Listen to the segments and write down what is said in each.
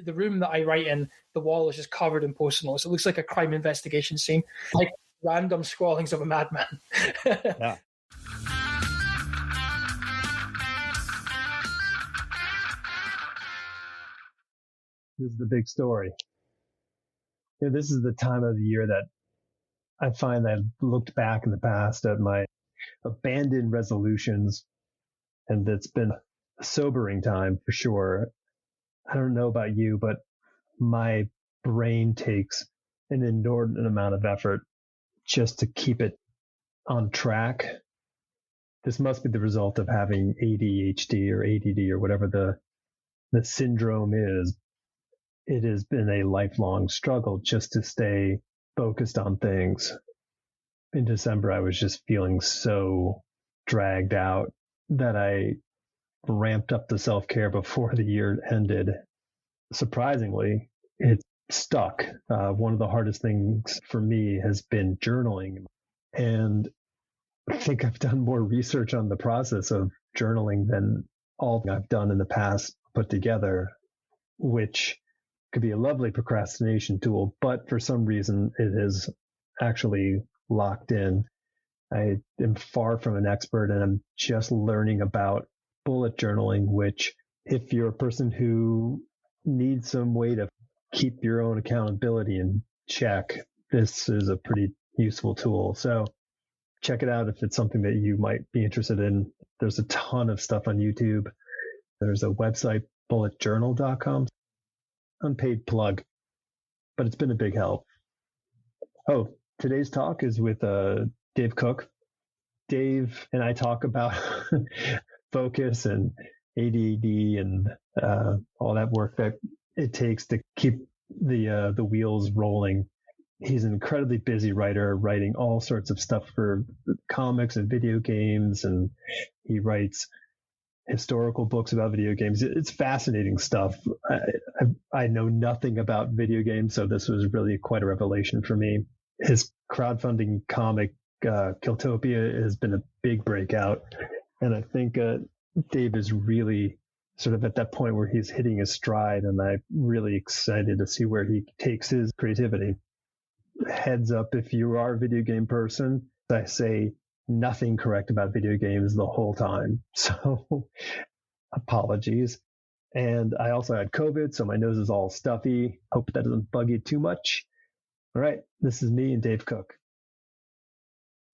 the room that I write in, the wall is just covered in post-it notes. It looks like a crime investigation scene, like random scrawlings of a madman. Yeah. This is the big story. This is the time of the year that I find that I've looked back in the past at my abandoned resolutions, and it's been a sobering time for sure. I don't know about you, but my brain takes an inordinate amount of effort just to keep it on track. This must be the result of having ADHD or ADD or whatever the syndrome is. It has been a lifelong struggle just to stay focused on things. In December, I was just feeling so dragged out that I ramped up the self-care before the year ended. Surprisingly, it stuck. One of the hardest things for me has been journaling. And I think I've done more research on the process of journaling than all I've done in the past put together, which could be a lovely procrastination tool, but for some reason it is actually locked in. I am far from an expert, and I'm just learning about bullet journaling, which if you're a person who needs some way to keep your own accountability in check, this is a pretty useful tool. So check it out if it's something that you might be interested in. There's a ton of stuff on YouTube. There's a website, bulletjournal.com. Unpaid plug, but it's been a big help. Oh, today's talk is with Dave Cook. Dave and I talk about focus and ADD and all that work that it takes to keep the wheels rolling. He's an incredibly busy writer, writing all sorts of stuff for comics and video games, and he writes historical books about video games. It's fascinating stuff. I know nothing about video games, so this was really quite a revelation for me. His crowdfunding comic, KILLTOPIA, has been a big breakout. And I think Dave is really sort of at that point where he's hitting his stride, and I'm really excited to see where he takes his creativity. Heads up, if you are a video game person, I say nothing correct about video games the whole time. So apologies. And I also had COVID, so my nose is all stuffy. Hope that doesn't bug you too much. All right. This is me and Dave Cook.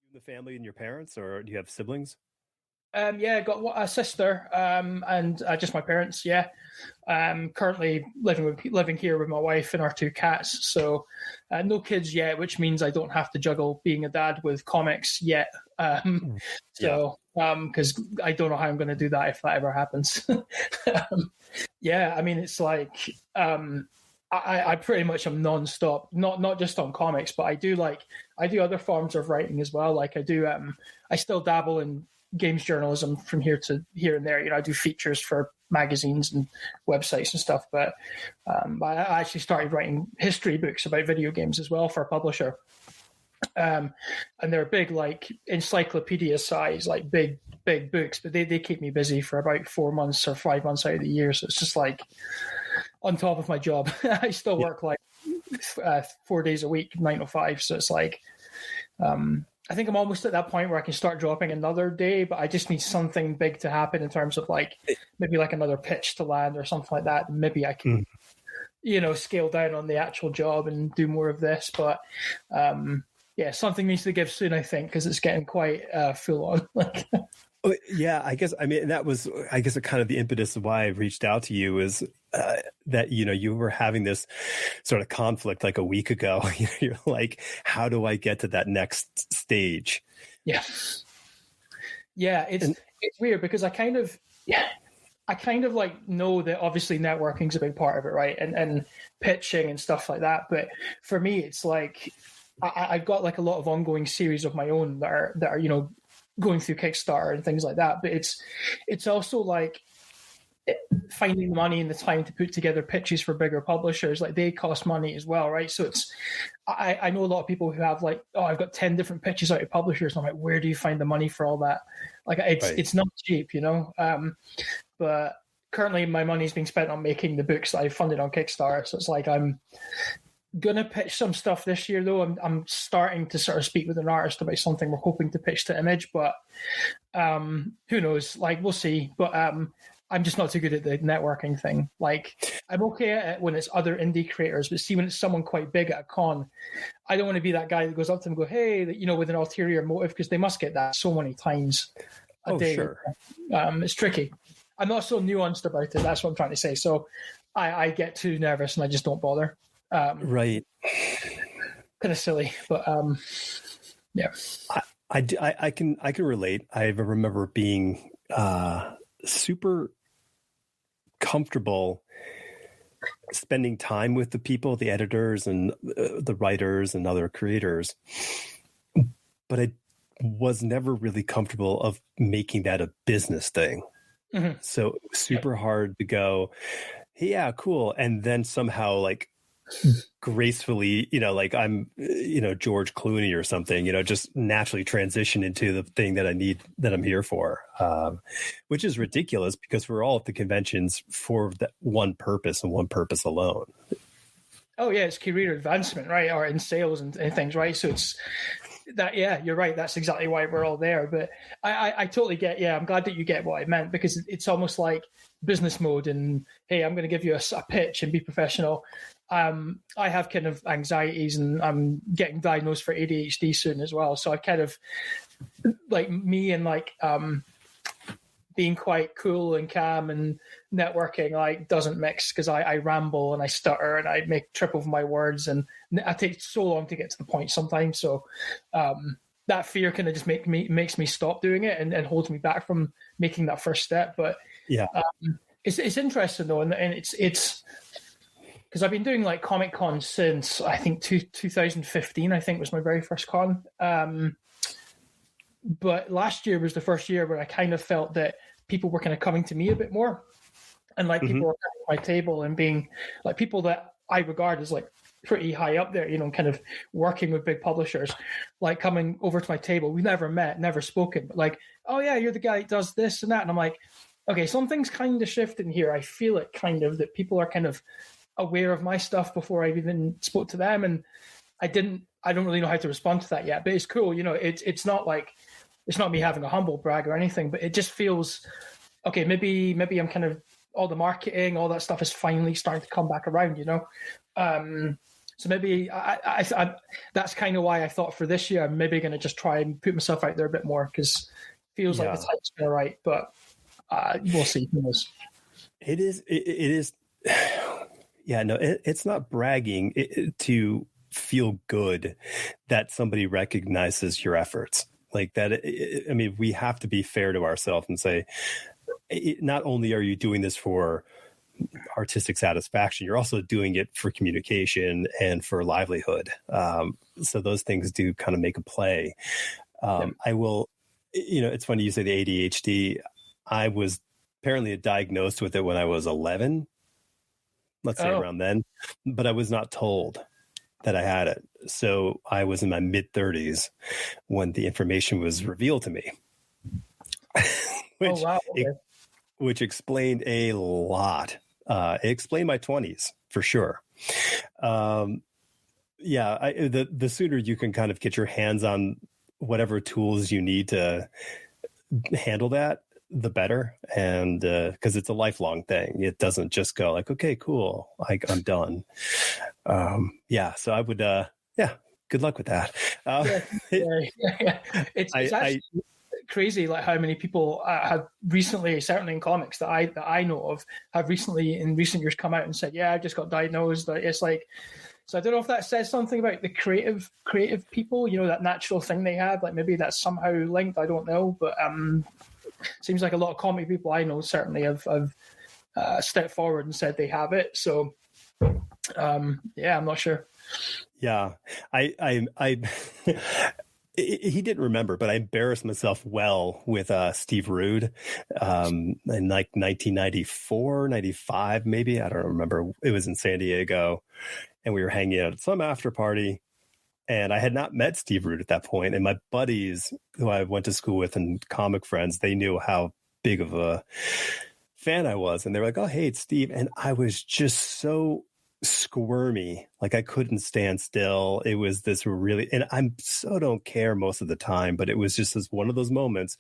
You and the family and your parents, or do you have siblings? Yeah, I got a sister, and just my parents. Yeah, currently living here with my wife and our two cats. So no kids yet, which means I don't have to juggle being a dad with comics yet. Because I don't know how I'm going to do that if that ever happens. Yeah, I mean, it's like I pretty much am nonstop. Not just on comics, but I do other forms of writing as well. Like I still dabble in games journalism from here and there. You know, I do features for magazines and websites and stuff, but I actually started writing history books about video games as well for a publisher. And they're big, like encyclopedia size, like big books, but they keep me busy for about 4 months or 5 months out of the year. So it's just like on top of my job. I still work like 4 days a week, 9 to 5. So it's like, I think I'm almost at that point where I can start dropping another day, but I just need something big to happen in terms of like maybe like another pitch to land or something like that. Maybe I can, scale down on the actual job and do more of this. But yeah, something needs to give soon, I think, because it's getting quite full on. Yeah, that was kind of the impetus of why I reached out to you is that, you were having this sort of conflict like a week ago. You're like, how do I get to that next stage? Yeah. Yeah. It's weird because I kind of like know that obviously networking is a big part of it. Right. And pitching and stuff like that. But for me, it's like, I've got like a lot of ongoing series of my own that are, going through Kickstarter and things like that. But it's also like finding the money and the time to put together pitches for bigger publishers. Like they cost money as well, right? So I know a lot of people who have like, I've got 10 different pitches out to publishers. And I'm like, where do you find the money for all that? Like it's not cheap, But currently my money's being spent on making the books that I funded on Kickstarter. So it's like I'm gonna pitch some stuff this year, though. I'm starting to sort of speak with an artist about something we're hoping to pitch to Image, but who knows? Like, we'll see. But I'm just not too good at the networking thing. Like, I'm okay at it when it's other indie creators, but see, when it's someone quite big at a con, I don't want to be that guy that goes up to them and go, hey, with an ulterior motive, because they must get that so many times a day. Sure. It's tricky. I'm not so nuanced about it. That's what I'm trying to say. So I get too nervous and I just don't bother. Right. Kind of silly, but yeah. I can relate. I remember being super comfortable spending time with the people, the editors and the writers and other creators, but I was never really comfortable of making that a business thing. Mm-hmm. So super hard to go, hey, yeah, cool, and then somehow like gracefully, like I'm, George Clooney or something, just naturally transition into the thing that I'm here for, which is ridiculous because we're all at the conventions for that one purpose and one purpose alone. Oh yeah, it's career advancement, right? Or in sales and things, right? So it's that, yeah, you're right. That's exactly why we're all there. But I totally get, I'm glad that you get what I meant, because it's almost like business mode and, hey, I'm going to give you a pitch and be professional. I have kind of anxieties and I'm getting diagnosed for ADHD soon as well. So I kind of like me and like being quite cool and calm and networking like doesn't mix, because I ramble and I stutter and I make trip over my words and I take so long to get to the point sometimes. So that fear kind of just makes me stop doing it and holds me back from making that first step. But yeah, it's interesting though, and it's because I've been doing like Comic Con since I think 2015, I think was my very first con. But last year was the first year where I kind of felt that people were kind of coming to me a bit more. And like people were coming to my table and being like people that I regard as like pretty high up there, kind of working with big publishers, like coming over to my table. We've never met, never spoken, but like, oh yeah, you're the guy that does this and that. And I'm like, okay, something's kind of shifting here. I feel it kind of that people are kind of aware of my stuff before I even spoke to them, and I don't really know how to respond to that yet, but it's cool. It's not like, it's not me having a humble brag or anything, but it just feels okay. Maybe I'm kind of, all the marketing, all that stuff is finally starting to come back around, so maybe I that's kind of why I thought for this year I'm maybe going to just try and put myself out there a bit more, because it feels like the time's been right, but we'll see. Who knows? It is. Yeah, no, it's not bragging to feel good that somebody recognizes your efforts like that. I mean, we have to be fair to ourselves and say, not only are you doing this for artistic satisfaction, you're also doing it for communication and for livelihood. So those things do kind of make a play. I will, it's funny you say the ADHD. I was apparently diagnosed with it when I was 11. Let's say around then, but I was not told that I had it. So I was in my mid 30s when the information was revealed to me, which explained a lot. It explained my 20s for sure. The sooner you can kind of get your hands on whatever tools you need to handle that, the better. And because it's a lifelong thing, it doesn't just go like, okay, cool, I'm done. So I would good luck with that. It's actually crazy like how many people have recently, certainly in comics that I know of, have recently in recent years come out and said, I just got diagnosed. It's like, so I don't know if that says something about the creative people, that natural thing they have, like maybe that's somehow linked, I don't know, but seems like a lot of comic people I know certainly have stepped forward and said they have it. So, I'm not sure. Yeah, I he didn't remember, but I embarrassed myself well with Steve Rude in like 1994, 95, maybe. I don't remember. It was in San Diego, and we were hanging out at some after party. And I had not met Steve Rude at that point. And my buddies who I went to school with and comic friends, they knew how big of a fan I was. And they were like, oh, hey, it's Steve. And I was just so squirmy. Like I couldn't stand still. It was this really, and I'm so don't care most of the time, but it was just this one of those moments.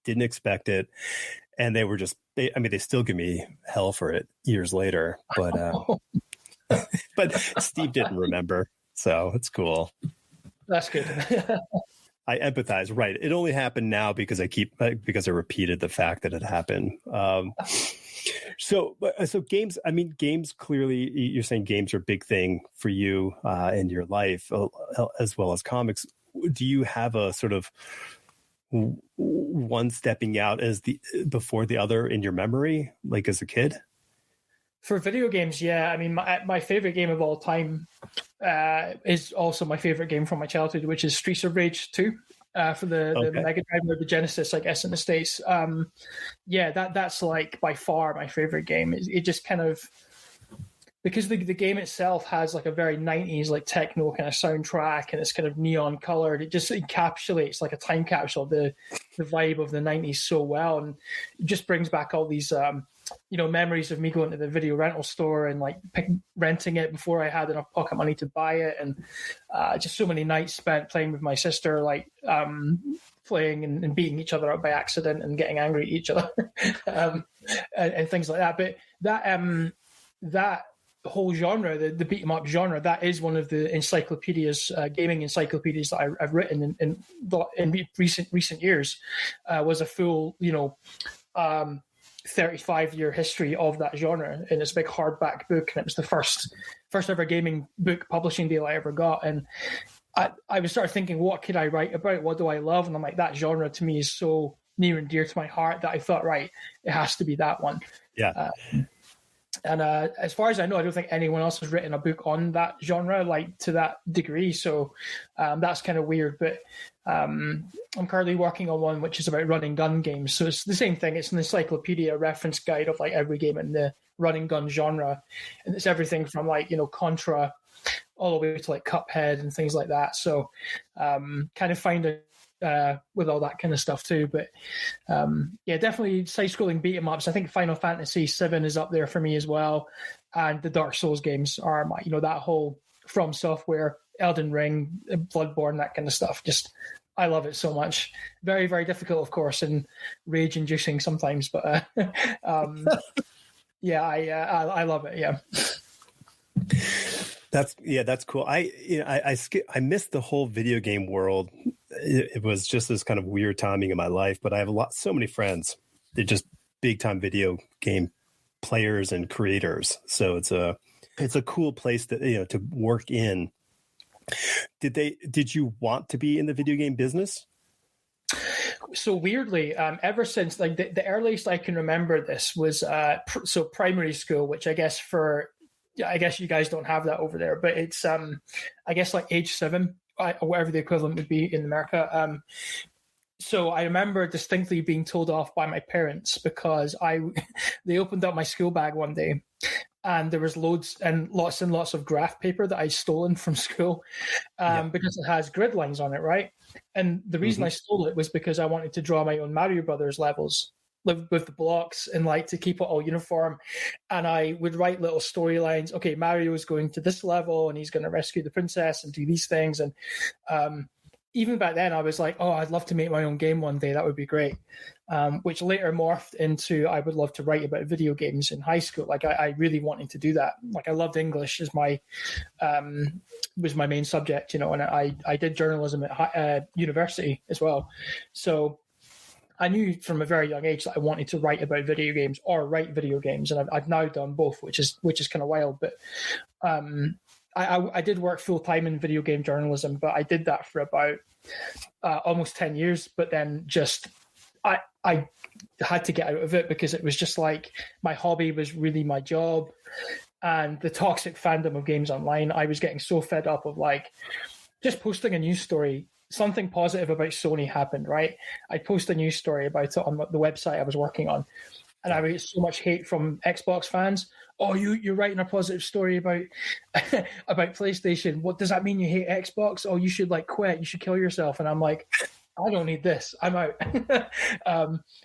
Didn't expect it. And they were just, they still give me hell for it years later, but, but Steve didn't remember. So it's cool. That's good. I empathize. Right. It only happened now because I repeated the fact that it happened. So games, games clearly, you're saying games are a big thing for you in your life, as well as comics. Do you have a sort of one stepping out before the other in your memory, like as a kid? For video games, yeah. I mean, my favorite game of all time is also my favorite game from my childhood, which is Streets of Rage 2 for the Mega Drive or the Genesis, I guess, in the States. That's like by far my favorite game. It just kind of, because the game itself has like a very 90s like techno kind of soundtrack, and it's kind of neon colored. It just encapsulates like a time capsule of the vibe of the 90s so well, and it just brings back all these memories of me going to the video rental store and like renting it before I had enough pocket money to buy it, and just so many nights spent playing with my sister, like playing and beating each other up by accident and getting angry at each other and things like that. But that whole genre, the beat 'em up genre, that is one of the encyclopedias, gaming encyclopedias that I've written in recent years. Was a full 35-year history of that genre, and it's a big hardback book, and it was the first ever gaming book publishing deal I ever got. And I was started thinking, what could I write about? What do I love? And I'm like, that genre to me is so near and dear to my heart that I thought, right, it has to be that one. Yeah. And as far as I know, I don't think anyone else has written a book on that genre, like to that degree. So that's kind of weird. But I'm currently working on one which is about run and gun games. So it's the same thing. It's an encyclopedia reference guide of like every game in the run and gun genre. And it's everything from like, Contra all the way to like Cuphead and things like that. So kind of finding with all that kind of stuff too. But definitely side-scrolling beat 'em ups. I think Final Fantasy VII is up there for me as well, and the Dark Souls games are my, that whole From Software, Elden Ring, Bloodborne, that kind of stuff. Just I love it so much. Very, very difficult, of course, and rage-inducing sometimes, but I love it. Yeah. That's cool. I missed the whole video game world. It was just this kind of weird timing in my life, but I have so many friends. They're just big time video game players and creators. So it's a cool place to work in. Did you want to be in the video game business? So weirdly, ever since like the earliest I can remember this was primary school, which I guess you guys don't have that over there, but it's I guess like age 7 or whatever the equivalent would be in America. So I remember distinctly being told off by my parents because they opened up my school bag one day and there was lots and lots of graph paper that I'd stolen from school because it has grid lines on it, right? And the reason I stole it was because I wanted to draw my own Mario Brothers levels with the blocks and like to keep it all uniform. And I would write little storylines. Okay, Mario is going to this level and he's going to rescue the princess and do these things. And even back then I was like, oh, I'd love to make my own game one day. That would be great. Which later morphed into I would love to write about video games in high school. Like I really wanted to do that. Like I loved English as was my main subject, and I did journalism at university as well. So I knew from a very young age that I wanted to write about video games or write video games, and I've now done both, which is kind of wild. But I did work full time in video game journalism, but I did that for about almost 10 years. But then just I had to get out of it because it was just like my hobby was really my job, and the toxic fandom of games online. I was getting so fed up of like just posting a news story. Something positive about Sony happened, right? I'd post a news story about it on the website I was working on, and I would get so much hate from Xbox fans. Oh, you're writing a positive story about about PlayStation. What does that mean? You hate Xbox? Oh, you should like quit. You should kill yourself. And I'm like, I don't need this. I'm out.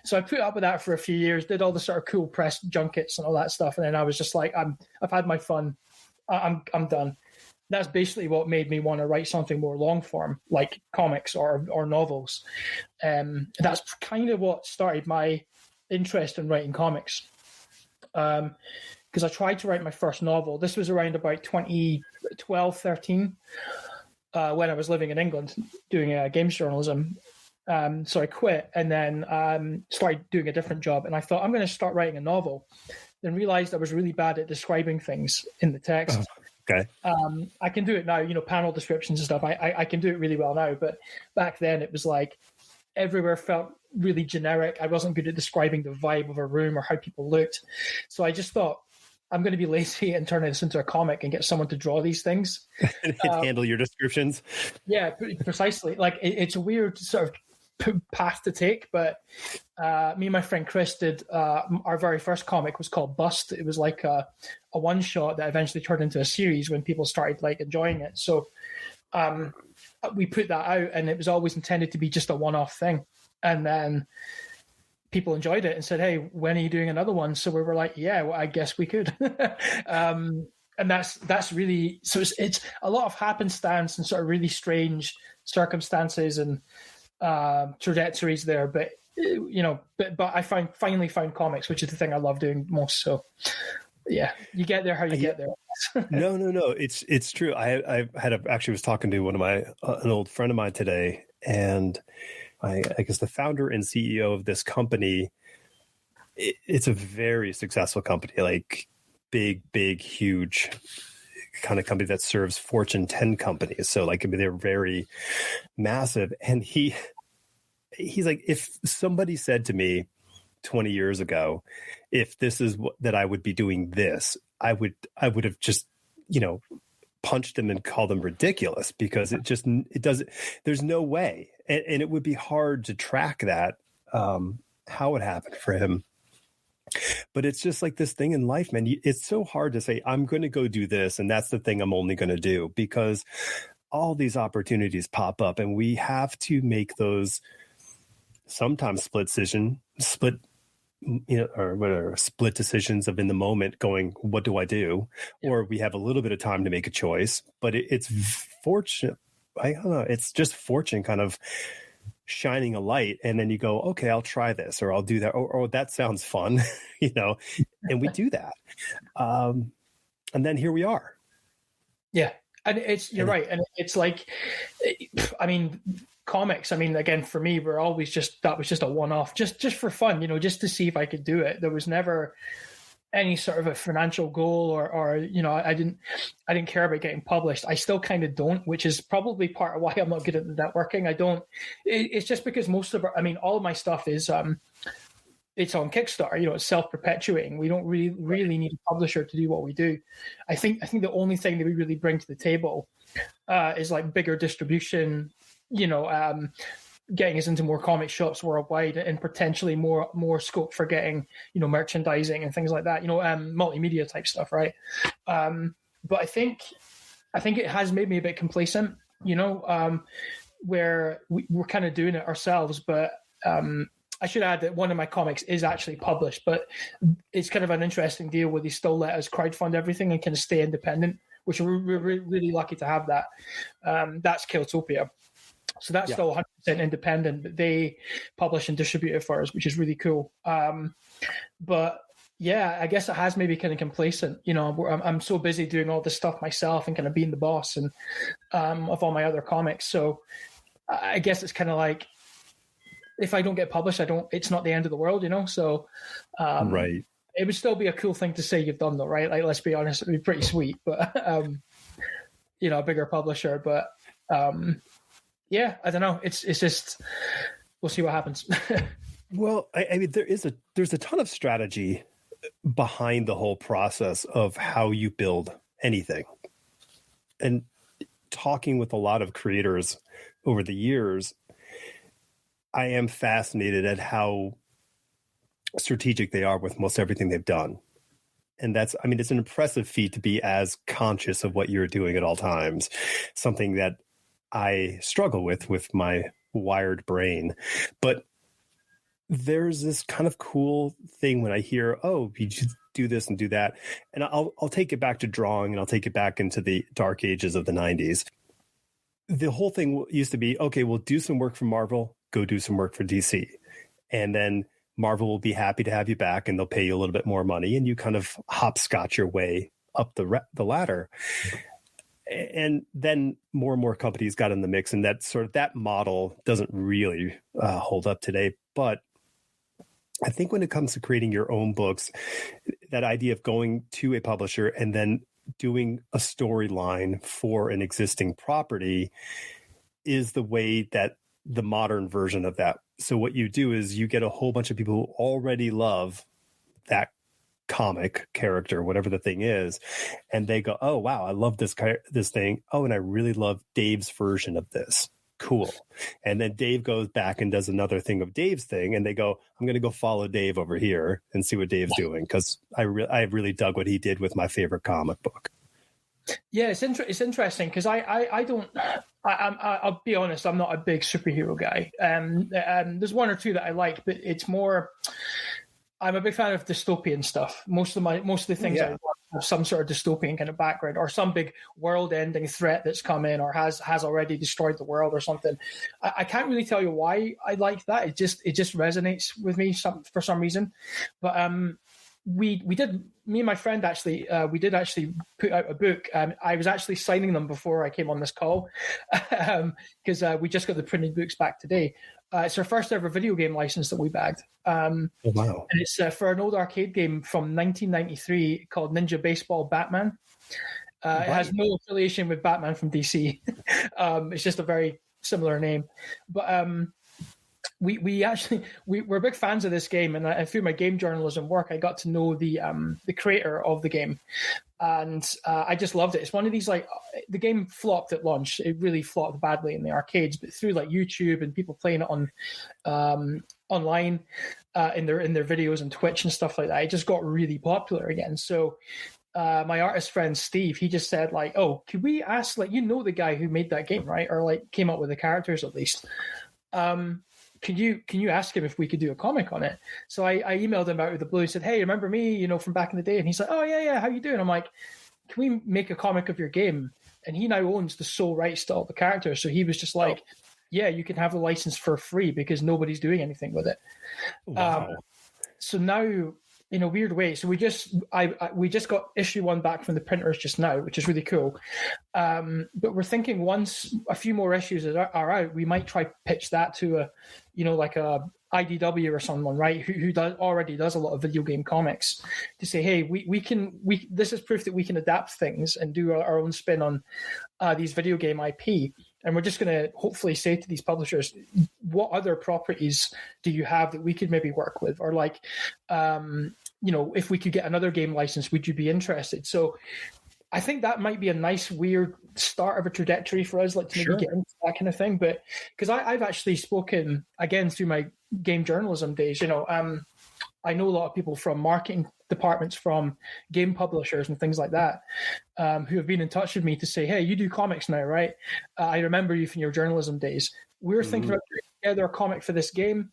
So I put up with that for a few years, did all the sort of cool press junkets and all that stuff. And then I was just like, I've had my fun. I'm done. That's basically what made me want to write something more long form, like comics or novels. That's kind of what started my interest in writing comics. Because I tried to write my first novel. This was around about 2012, 13, when I was living in England doing games journalism. So I quit and then started doing a different job. And I thought, I'm going to start writing a novel. Then realized I was really bad at describing things in the text. Oh, okay. I can do it now, panel descriptions and stuff. I can do it really well now. But back then it was like everywhere felt really generic. I wasn't good at describing the vibe of a room or how people looked. So I just thought, I'm going to be lazy and turn this into a comic and get someone to draw these things. And handle your descriptions. Yeah, precisely. Like it's a weird sort of path to take, but me and my friend Chris did our very first comic was called Bust. It was like a one shot that eventually turned into a series when people started like enjoying it. So we put that out, and it was always intended to be just a one-off thing. And then people enjoyed it and said, "Hey, when are you doing another one?" So we were like, "Yeah, well, I guess we could." And that's really, so it's a lot of happenstance and sort of really strange circumstances and trajectories there. But but I finally found comics, which is the thing I love doing most. So yeah, you get there how you get there. No. It's true. I actually was talking to one of an old friend of mine today, and I guess the founder and CEO of this company, it's a very successful company, like big, huge kind of company that serves Fortune 10 companies. So like, I mean, they're very massive. And he's like, if somebody said to me 20 years ago, if this is that I would be doing this, I would have just, punched him and called him ridiculous, because it doesn't, there's no way. And it would be hard to track that, how it happened for him. But it's just like this thing in life, man. It's so hard to say, I'm going to go do this, and that's the thing I'm only going to do, because all these opportunities pop up, and we have to make those sometimes split decisions of in the moment going, what do I do? Or we have a little bit of time to make a choice, but it's fortunate. I don't know. It's just fortune kind of shining a light, and then you go, okay, I'll try this, or I'll do that, or that sounds fun, and we do that. And then here we are. Yeah. And you're right. And it's like, I mean, comics, I mean, again, for me, that was just a one-off, just for fun, just to see if I could do it. There was never any sort of a financial goal or I didn't care about getting published. I still kind of don't, which is probably part of why I'm not good at networking. It's just because all of my stuff is, it's on Kickstarter, it's self-perpetuating. We don't really need a publisher to do what we do. I think the only thing that we really bring to the table is like bigger distribution, getting us into more comic shops worldwide, and potentially more scope for getting, merchandising and things like that, multimedia type stuff, right? But I think it has made me a bit complacent, where we're kind of doing it ourselves. But I should add that one of my comics is actually published, but it's kind of an interesting deal where they still let us crowdfund everything and kind of stay independent, which we're really lucky to have that. That's KILLTOPIA. So that's still 100% independent, but they publish and distribute it for us, which is really cool. But yeah, I guess it has maybe kind of complacent. I'm so busy doing all this stuff myself and kind of being the boss and of all my other comics. So I guess it's kind of like, if I don't get published, it's not the end of the world, So right. It would still be a cool thing to say you've done though, right? Like, let's be honest, it'd be pretty sweet, but a bigger publisher. But yeah, I don't know. It's just, we'll see what happens. Well, I mean, there's a ton of strategy behind the whole process of how you build anything. And talking with a lot of creators over the years, I am fascinated at how strategic they are with most everything they've done. And it's an impressive feat to be as conscious of what you're doing at all times. Something that I struggle with my wired brain. But there's this kind of cool thing when I hear, oh, you just do this and do that. And I'll take it back to drawing, and I'll take it back into the dark ages of the 90s. The whole thing used to be, okay, we'll do some work for Marvel, go do some work for DC. And then Marvel will be happy to have you back, and they'll pay you a little bit more money, and you kind of hopscotch your way up the ladder. And then more and more companies got in the mix, and that model doesn't really hold up today. But I think when it comes to creating your own books, that idea of going to a publisher and then doing a storyline for an existing property is the way that the modern version of that. So what you do is you get a whole bunch of people who already love that comic character, whatever the thing is, and they go, oh, wow, I love this thing. Oh, and I really love Dave's version of this. Cool. And then Dave goes back and does another thing of Dave's thing, and they go, I'm going to go follow Dave over here and see what Dave's doing, because I really dug what he did with my favorite comic book. Yeah, it's interesting because I'll be honest, I'm not a big superhero guy. There's one or two that I like, but it's more, I'm a big fan of dystopian stuff. Most of the things I want have some sort of dystopian kind of background, or some big world-ending threat that's come in or has already destroyed the world or something. I can't really tell you why I like that. It just resonates with me for some reason. But me and my friend we did actually put out a book. I was actually signing them before I came on this call because we just got the printed books back today. It's our first ever video game license that we bagged. Oh, wow. And it's for an old arcade game from 1993 called Ninja Baseball Batman. It has no affiliation with Batman from DC. It's just a very similar name. But we're big fans of this game, and through my game journalism work, I got to know the creator of the game, and I just loved it. It's one of these, like, the game flopped at launch. It really flopped badly in the arcades, but through like YouTube and people playing it on online in their videos and Twitch and stuff like that, it just got really popular again. So my artist friend Steve, he just said, like, oh, could we ask, like, the guy who made that game, right, or like came up with the characters at least. Can you ask him if we could do a comic on it? So I emailed him out of the blue and said, hey, remember me, from back in the day? And he's like, oh, yeah, how you doing? I'm like, can we make a comic of your game? And he now owns the sole rights to all the characters. So he was just like, yeah, you can have the license for free because nobody's doing anything with it. Wow. So now, in a weird way, so we just got issue 1 back from the printers just now, which is really cool. But we're thinking once a few more issues are out, we might try pitch that to a IDW or someone, right, who already does a lot of video game comics, to say, hey, we this is proof that we can adapt things and do our own spin on these video game IP. And we're just going to hopefully say to these publishers, what other properties do you have that we could maybe work with? Or like, if we could get another game license, would you be interested? So I think that might be a nice, weird start of a trajectory for us, like to maybe get into that kind of thing. But because I've actually spoken, again, through my game journalism days, I know a lot of people from marketing departments, from game publishers and things like that, who have been in touch with me to say, hey, you do comics now, right? I remember you from your journalism days. We're thinking about putting together a comic for this game.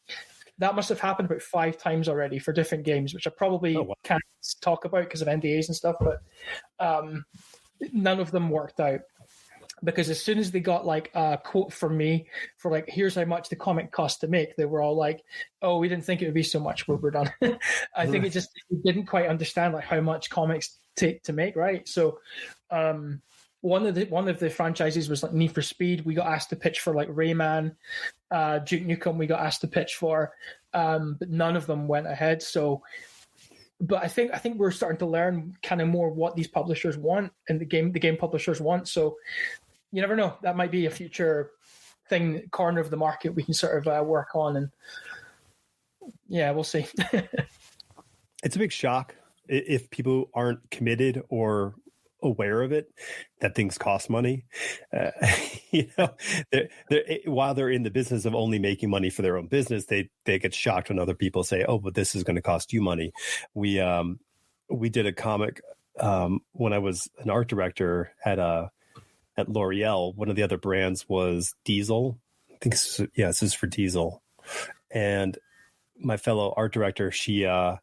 That must have happened about 5 times already for different games, which I probably can't talk about because of NDAs and stuff, but none of them worked out. Because as soon as they got like a quote from me for like, here's how much the comic cost to make, they were all like, oh, we didn't think it would be so much, we're done. I think it just didn't quite understand like how much comics take to make, right? So one of the franchises was like Need for Speed. We got asked to pitch for like Rayman, Duke Nukem we got asked to pitch for, but none of them went ahead. So but I think we're starting to learn kind of more what these publishers want and the game publishers want. So you never know. That might be a future thing, corner of the market we can sort of work on. And yeah, we'll see. It's a big shock if people aren't committed or aware of it, that things cost money. While they're in the business of only making money for their own business, they get shocked when other people say, oh, but this is going to cost you money. We did a comic when I was an art director at L'Oreal. One of the other brands was Diesel, think this is for Diesel. And my fellow art director, she was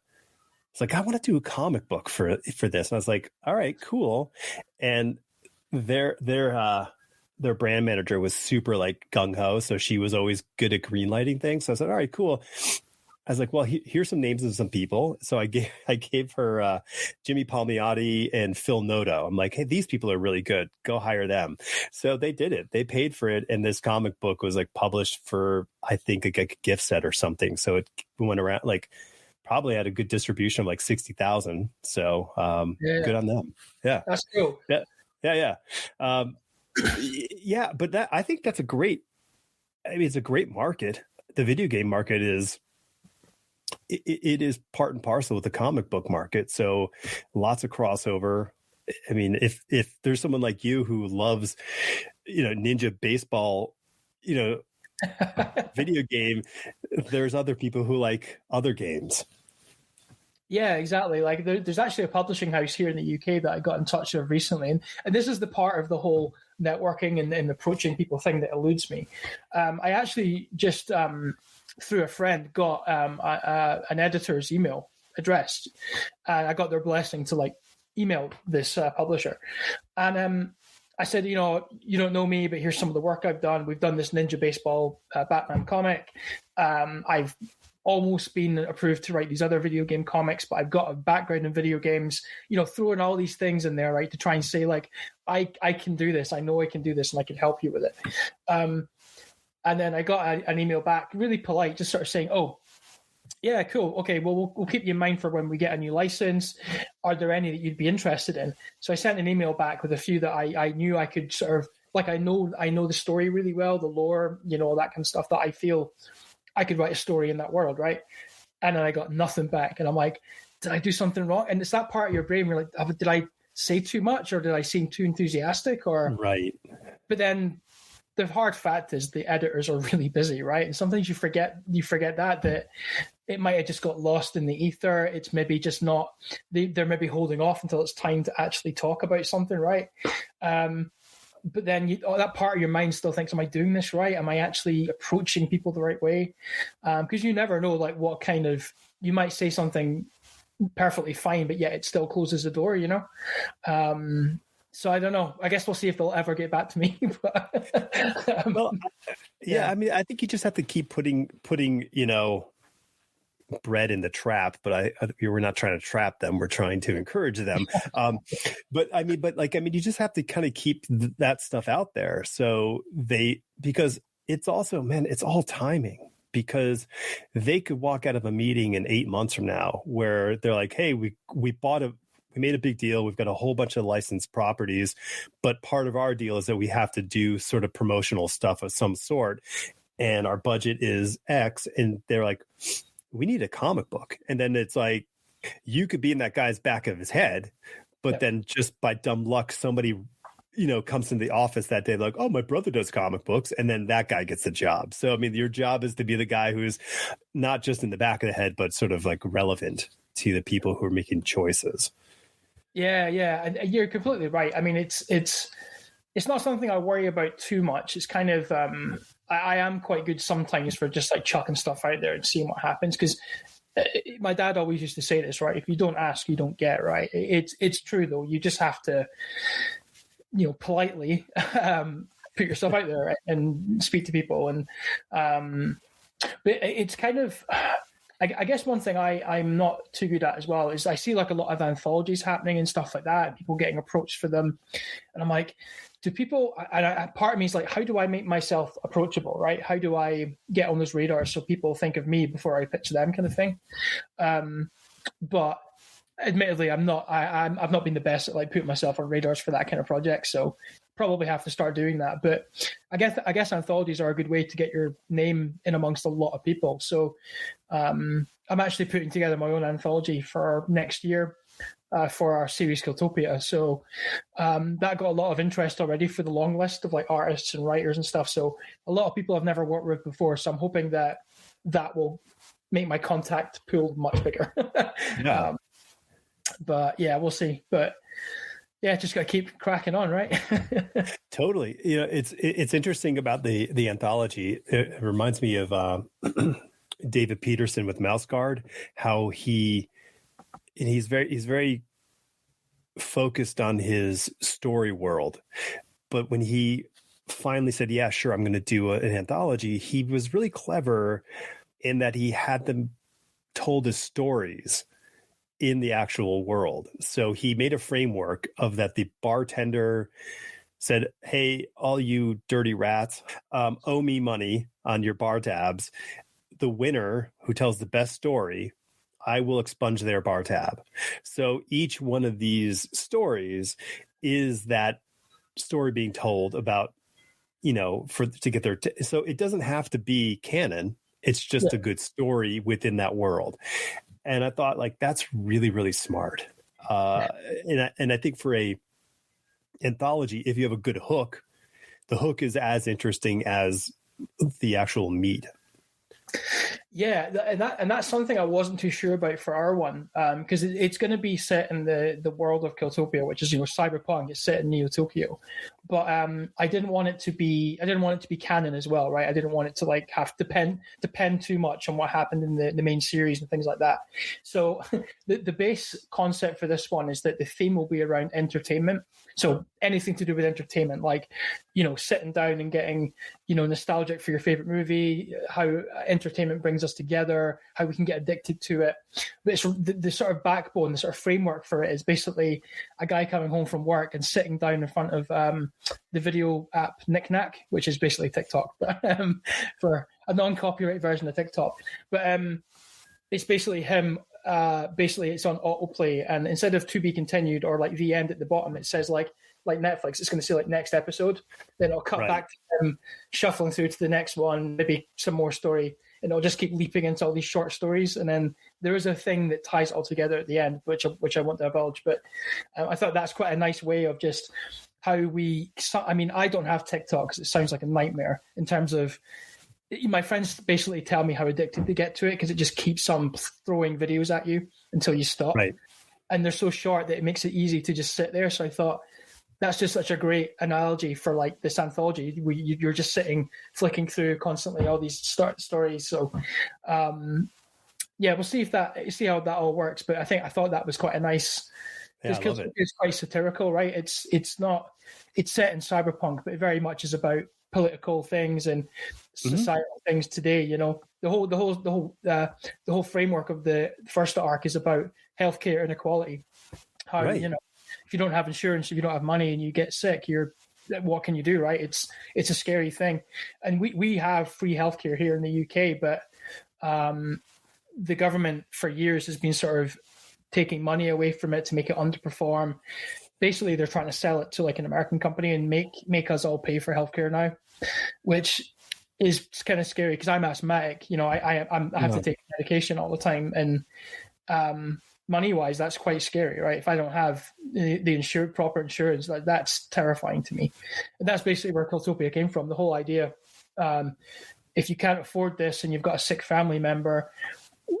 like, I want to do a comic book for this. And I was like, all right, cool. And their brand manager was super like gung ho. So she was always good at green lighting things. So I said, all right, cool. I was like, well, here's some names of some people. So I gave her Jimmy Palmiotti and Phil Noto. I'm like, hey, these people are really good. Go hire them. So they did it. They paid for it. And this comic book was like published for, I think, a gift set or something. So it went around, like, probably had a good distribution of like 60,000. So good on them. Yeah. That's cool. Yeah. Yeah. But I think that's it's a great market. The video game market is, it is part and parcel with the comic book market. So lots of crossover. I mean, if there's someone like you who loves, Ninja Baseball, video game, there's other people who like other games. Yeah, exactly. Like there's actually a publishing house here in the UK that I got in touch with recently. And this is the part of the whole networking and approaching people thing that eludes me. I actually just, through a friend, got an editor's email address. And I got their blessing to like email this publisher. And I said, you don't know me, but here's some of the work I've done. We've done this Ninja Baseball Batman comic. I've almost been approved to write these other video game comics, but I've got a background in video games, throwing all these things in there, right, to try and say, like, I can do this. I know I can do this, and I can help you with it. And then I got an email back, really polite, just sort of saying, oh, yeah, cool. Okay, well, we'll keep you in mind for when we get a new license. Are there any that you'd be interested in? So I sent an email back with a few that I knew I could sort of, like, I know the story really well, the lore, that kind of stuff, that I feel I could write a story in that world, right? And then I got nothing back. And I'm like, did I do something wrong? And it's that part of your brain where like, did I say too much, or did I seem too enthusiastic? Or right. But then the hard fact is the editors are really busy, right? And sometimes you forget that it might have just got lost in the ether. It's maybe just not, they're maybe holding off until it's time to actually talk about something, right? But then that part of your mind still thinks, am I doing this right? Am I actually approaching people the right way? Because you never know, like, what kind of, you might say something perfectly fine, but yet it still closes the door, So I don't know. I guess we'll see if they'll ever get back to me. Well, yeah, I mean, I think you just have to keep putting bread in the trap, but we're not trying to trap them. We're trying to encourage them. But you just have to kind of keep that stuff out there. So because it's also, man, it's all timing, because they could walk out of a meeting in 8 months from now where they're like, hey, we made a big deal. We've got a whole bunch of licensed properties, but part of our deal is that we have to do sort of promotional stuff of some sort. And our budget is X. And they're like, we need a comic book. And then it's like, you could be in that guy's back of his head, but then just by dumb luck, somebody, comes into the office that day, like, oh, my brother does comic books. And then that guy gets the job. So, I mean, your job is to be the guy who's not just in the back of the head, but sort of like relevant to the people who are making choices. Yeah. And you're completely right. I mean, it's not something I worry about too much. It's kind of, I am quite good sometimes for just like chucking stuff out there and seeing what happens. Because my dad always used to say this, right? If you don't ask, you don't get, right? It's true though. You just have to, politely put yourself out there, right? And speak to people. And but it's kind of, I guess one thing I'm not too good at as well is I see like a lot of anthologies happening and stuff like that, people getting approached for them. And I'm like, do people, and part of me is like, how do I make myself approachable, right? How do I get on this radar so people think of me before I pitch them, kind of thing? But admittedly, I've not been the best at like putting myself on radars for that kind of project. So probably have to start doing that. But I guess anthologies are a good way to get your name in amongst a lot of people. So I'm actually putting together my own anthology for next year for our series KILLTOPIA. So that got a lot of interest already for the long list of like artists and writers and stuff. So a lot of people I've never worked with before. So I'm hoping that will make my contact pool much bigger. Yeah. But yeah, we'll see. But just got to keep cracking on, right? Totally. It's interesting about the anthology. It reminds me of David Peterson with Mouse Guard, how he's very focused on his story world. But when he finally said, yeah, sure, I'm going to do an anthology, he was really clever in that he had them told as stories in the actual world. So he made a framework of that the bartender said, hey, all you dirty rats, owe me money on your bar tabs. The winner who tells the best story, I will expunge their bar tab. So each one of these stories is that story being told about, to get their, so it doesn't have to be canon. It's just a good story within that world. And I thought, like, that's really, really smart. And I think for a anthology, if you have a good hook, the hook is as interesting as the actual meat. Yeah, and that's something I wasn't too sure about for our one, because it's going to be set in the world of KILLTOPIA, which is cyberpunk. It's set in Neo Tokyo, but I didn't want it to be canon as well, right? I didn't want it to like have to depend too much on what happened in the main series and things like that. So the base concept for this one is that the theme will be around entertainment. So anything to do with entertainment, like, sitting down and getting, nostalgic for your favorite movie, how entertainment brings us together, how we can get addicted to it. But it's the sort of backbone, the sort of framework for it is basically a guy coming home from work and sitting down in front of the video app Knick Knack, which is basically TikTok, but for a non-copyright version of TikTok. But it's basically him. Basically it's on autoplay, and instead of to be continued or like the end at the bottom, it says like Netflix, it's going to say like next episode, then it'll cut back to him shuffling through to the next one, maybe some more story, and it'll just keep leaping into all these short stories. And then there is a thing that ties it all together at the end, which I won't divulge, but I thought that's quite a nice way of just how I don't have TikTok because it sounds like a nightmare in terms of, my friends basically tell me how addicted they get to it because it just keeps on throwing videos at you until you stop. Right. And they're so short that it makes it easy to just sit there. So I thought that's just such a great analogy for like this anthology. You're just sitting, flicking through constantly all these stories. So we'll see how that all works. But I thought that was quite a nice, because it's quite satirical, right? It's set in cyberpunk, but it very much is about political things and societal things today. The whole framework of the first arc is about healthcare inequality. How if you don't have insurance, if you don't have money, and you get sick, what can you do, right? It's a scary thing, and we have free healthcare here in the UK, but the government for years has been sort of taking money away from it to make it underperform. Basically, they're trying to sell it to like an American company and make us all pay for healthcare now, which is kind of scary because I'm asthmatic. I have to take medication all the time, and money wise, that's quite scary, right? If I don't have the proper insurance, that's terrifying to me. And that's basically where KILLTOPIA came from. The whole idea, if you can't afford this and you've got a sick family member,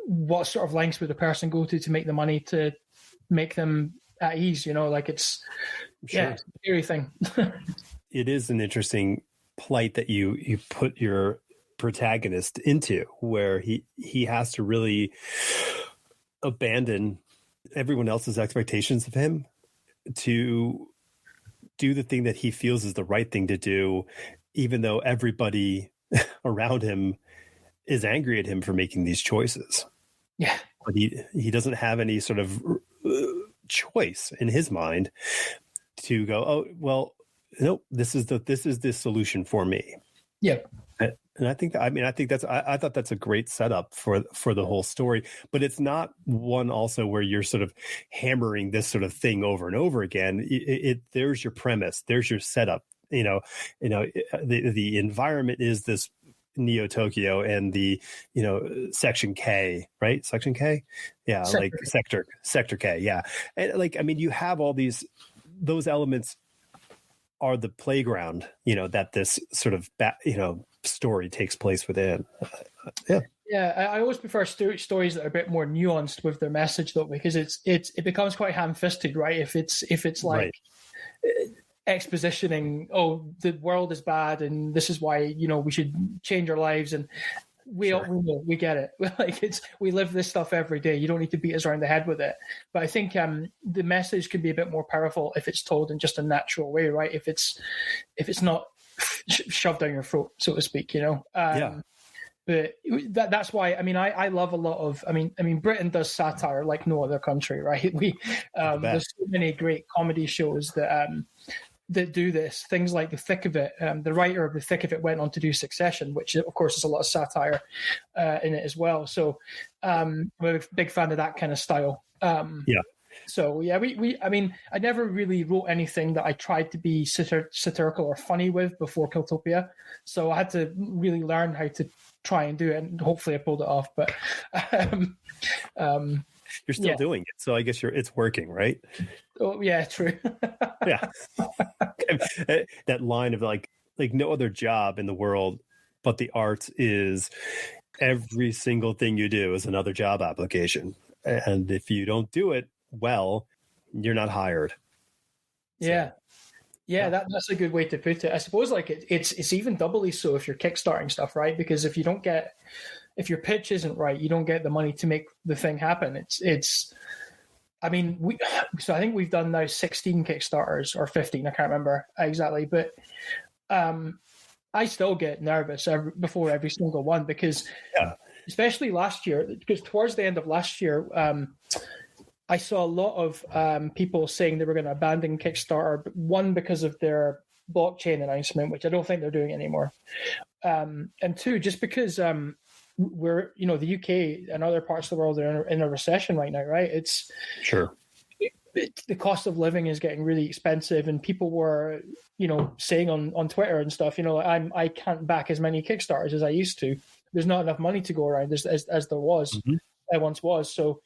what sort of lengths would a person go to make the money to make them at ease? It's a scary thing. It is an interesting plight that you put your protagonist into, where he has to really abandon everyone else's expectations of him to do the thing that he feels is the right thing to do, even though everybody around him is angry at him for making these choices. Yeah. But he doesn't have any sort of choice in his mind to go, oh, well, nope, this is the solution for me. Yeah. And I thought that's a great setup for the whole story, but it's not one also where you're sort of hammering this sort of thing over and over again. There's your premise, there's your setup. The environment is this Neo Tokyo and the Section K, right? Section K, yeah, like Sector K, yeah. And you have all those elements are the playground, that this sort of story takes place within. Yeah, I always prefer stories that are a bit more nuanced with their message, though, because it becomes quite ham-fisted, right? If it's like Right. expositioning, oh, the world is bad and this is why we should change our lives, and we know, we get it. Like we live this stuff every day. You don't need to beat us around the head with it. But I think the message can be a bit more powerful if it's told in just a natural way, right? If it's not shoved down your throat, so to speak, Yeah. But that's why I love a lot of Britain does satire like no other country, right? There's so many great comedy shows that do this. Things like The Thick of It. The writer of The Thick of It went on to do Succession, which of course is a lot of satire in it as well. So I'm a big fan of that kind of style. Yeah. So yeah, I never really wrote anything that I tried to be satirical or funny with before KILLTOPIA. So I had to really learn how to try and do it, and hopefully I pulled it off. But you're still doing it, so I guess it's working, right? Oh yeah, true. Yeah. That line of like no other job in the world, but the arts is every single thing you do is another job application, and if you don't do it well, you're not hired. So. Yeah, that's a good way to put it. I suppose like it's even doubly so if you're kickstarting stuff, right? Because if your pitch isn't right, you don't get the money to make the thing happen. I think we've done now 16 Kickstarters or 15, I can't remember exactly, but I still get nervous before every single one because especially last year, because towards the end of last year, I saw a lot of people saying they were going to abandon Kickstarter, one because of their blockchain announcement, which I don't think they're doing anymore, and two, just because we're the UK and other parts of the world are in a recession right now, right? It's sure. The cost of living is getting really expensive, and people were saying on Twitter and stuff, I can't back as many Kickstarters as I used to. There's not enough money to go around as there was. Once was. So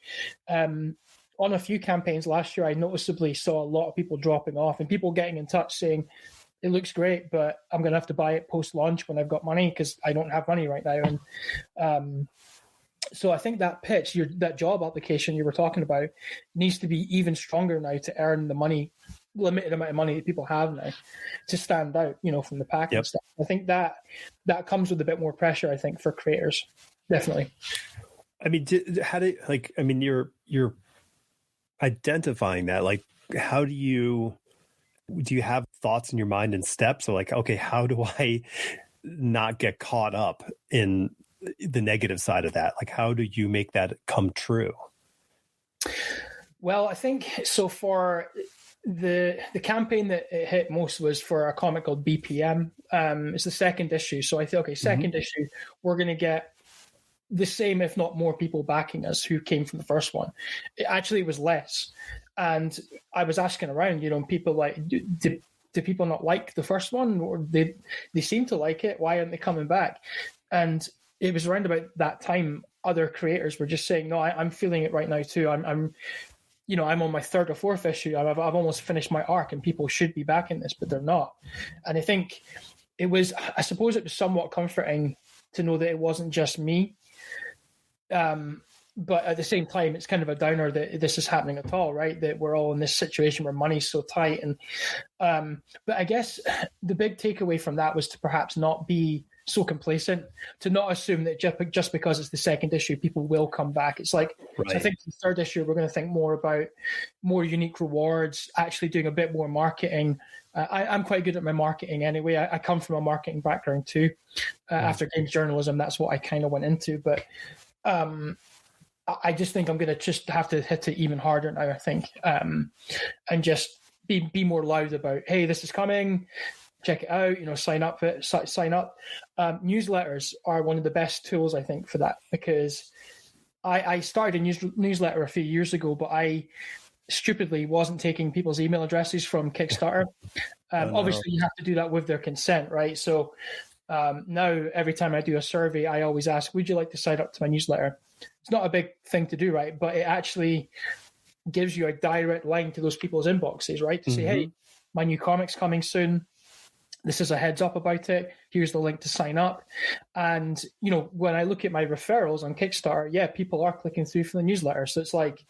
on a few campaigns last year, I noticeably saw a lot of people dropping off and people getting in touch saying, it looks great, but I'm going to have to buy it post-launch when I've got money because I don't have money right now. And so I think that pitch, that job application you were talking about, needs to be even stronger now to earn the money, limited amount of money that people have now, to stand out, from the pack and stuff. I think that comes with a bit more pressure, I think, for creators. Definitely. I mean, you're identifying that. Like, how do you have thoughts in your mind and steps? So like, okay, how do I not get caught up in the negative side of that? Like, how do you make that come true? Well, I think so for the campaign that it hit most was for a comic called BPM. It's the second issue. So I think, okay, second issue, we're going to get the same, if not more, people backing us who came from the first one. It was less. And I was asking around, people like, do people not like the first one? Or they seem to like it. Why aren't they coming back? And it was around about that time, other creators were just saying, no, I'm feeling it right now too. I'm on my third or fourth issue. I've almost finished my arc and people should be backing this, but they're not. And I think I suppose it was somewhat comforting to know that it wasn't just me. But at the same time, it's kind of a downer that this is happening at all, right? That we're all in this situation where money's so tight. And but I guess the big takeaway from that was to perhaps not be so complacent, to not assume that just because it's the second issue, people will come back. It's like, so I think the third issue, we're going to think more about more unique rewards, actually doing a bit more marketing. I'm quite good at my marketing anyway. I come from a marketing background too. After games journalism, that's what I kind of went into. But I just think I'm going to just have to hit it even harder now, I think, and just be more loud about, hey, this is coming, check it out, sign up. Newsletters are one of the best tools, I think, for that, because I started a newsletter a few years ago, but I stupidly wasn't taking people's email addresses from Kickstarter. Obviously, you have to do that with their consent, right? So now every time I do a survey, I always ask, would you like to sign up to my newsletter? It's not a big thing to do, right? But it actually gives you a direct line to those people's inboxes, right? To say, hey, my new comic's coming soon. this is a heads up about it. Here's the link to sign up. And, when I look at my referrals on Kickstarter, yeah, people are clicking through for the newsletter. So it's like,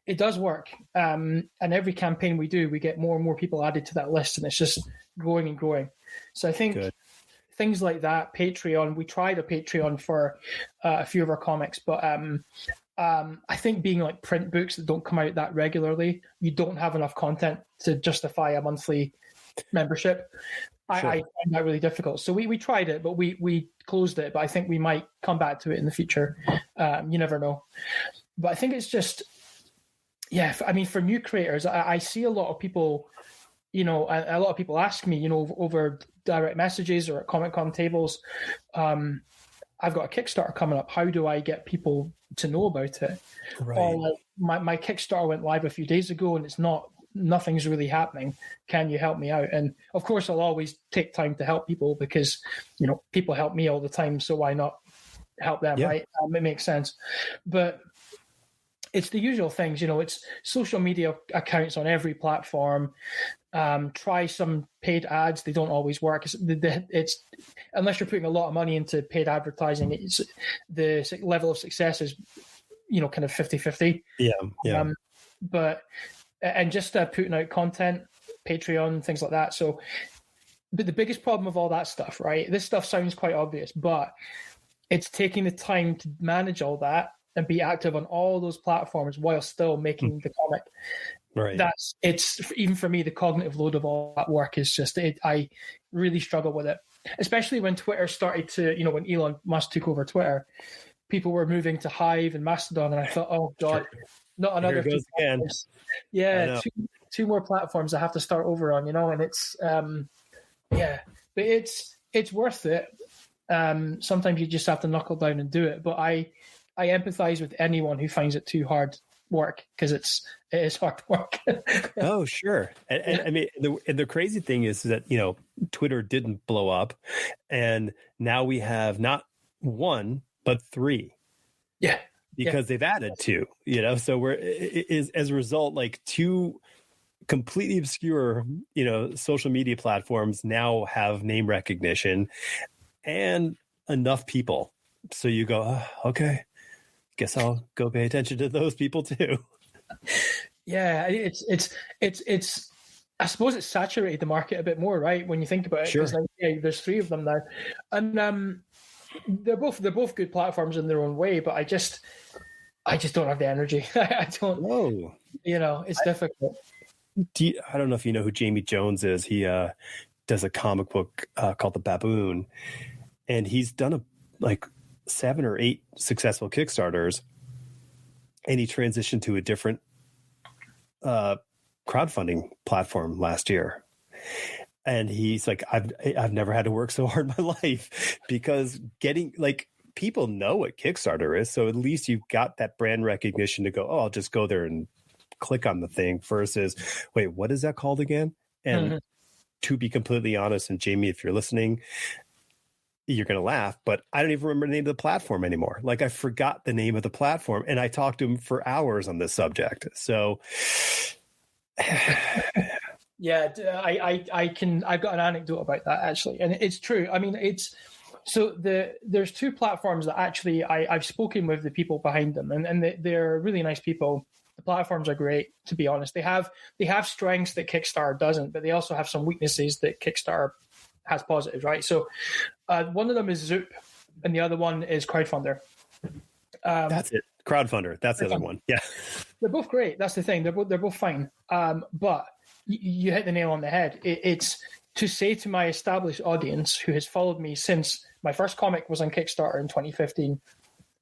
it does work. And every campaign we do, we get more and more people added to that list, and it's just growing and growing. So I think things like that, Patreon, we tried a Patreon for a few of our comics, but I think being like print books that don't come out that regularly, you don't have enough content to justify a monthly membership. I find that really difficult. So we tried it, but we closed it. But I think we might come back to it in the future. You never know. But I think it's just, for new creators, I see a lot of people, a lot of people ask me, over direct messages or at Comic-Con tables, I've got a Kickstarter coming up. How do I get people to know about it? Right. Or like, my Kickstarter went live a few days ago and nothing's really happening. Can you help me out? And of course, I'll always take time to help people because, people help me all the time. So why not help them, right? It makes sense. But it's the usual things, it's social media accounts on every platform. Try some paid ads. They don't always work. It's unless you're putting a lot of money into paid advertising, it's the level of success is, kind of 50-50. Yeah. And just putting out content, Patreon, things like that. So, but the biggest problem of all that stuff, right? This stuff sounds quite obvious, but it's taking the time to manage all that and be active on all those platforms while still making the comic. Right. It's even for me, the cognitive load of all that work is just, I really struggle with it, especially when Twitter started to, when Elon Musk took over Twitter, people were moving to Hive and Mastodon. And I thought, oh God, not another two platforms. Yeah. Two more platforms I have to start over on, and it's, but it's worth it. Sometimes you just have to knuckle down and do it. But I empathize with anyone who finds it too hard work because it is hard work. Oh, sure. And I mean, the crazy thing is that, Twitter didn't blow up, and now we have not one, but three. Yeah. Because they've added two, so as a result, like two completely obscure, social media platforms now have name recognition and enough people. So you go, oh, okay, guess I'll go pay attention to those people too. Yeah, it's I suppose it's saturated the market a bit more, right? When you think about it, sure. There's three of them now, and they're both good platforms in their own way. But I just don't have the energy. I don't. Whoa. It's difficult. I don't know if you know who Jamie Jones is. He does a comic book called The Baboon, and he's done 7 or 8 successful Kickstarters, and he transitioned to a different crowdfunding platform last year. And he's like, I've never had to work so hard in my life, because getting people know what Kickstarter is. So at least you've got that brand recognition to go, oh, I'll just go there and click on the thing, versus, wait, what is that called again? And to be completely honest, and Jamie, if you're listening, you're going to laugh, but I don't even remember the name of the platform anymore. I forgot the name of the platform, and I talked to him for hours on this subject. So yeah, I've got an anecdote about that actually. And it's true. I mean, there's two platforms that actually I've spoken with the people behind them, and they're really nice people. The platforms are great, to be honest. They have strengths that Kickstarter doesn't, but they also have some weaknesses that Kickstarter has positives, right? So one of them is Zoop, and the other one is Crowdfunder. That's it. Crowdfunder. That's the other one. Yeah. They're both great. That's the thing. They're both fine. But you hit the nail on the head. It's to say to my established audience who has followed me since my first comic was on Kickstarter in 2015,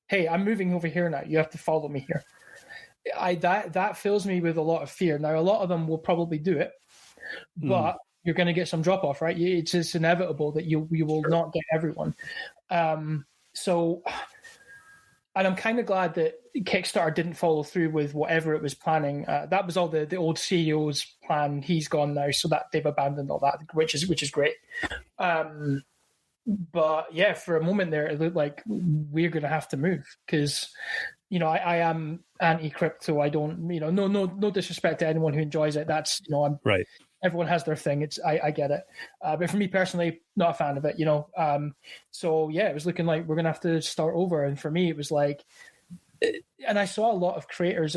hey, I'm moving over here now. You have to follow me here. That fills me with a lot of fear. Now, a lot of them will probably do it, but you're going to get some drop off, right? It's just inevitable that you will not get everyone. So, and I'm kind of glad that Kickstarter didn't follow through with whatever it was planning. That was all the old CEO's plan. He's gone now, so that they've abandoned all that, which is great. But yeah, for a moment there, it looked like we're going to have to move because, I am anti-crypto. I don't, no disrespect to anyone who enjoys it. That's, I'm right. everyone has their thing. I get it. But for me personally, not a fan of it, So yeah, it was looking like we're going to have to start over. And for me, it was like, and I saw a lot of creators,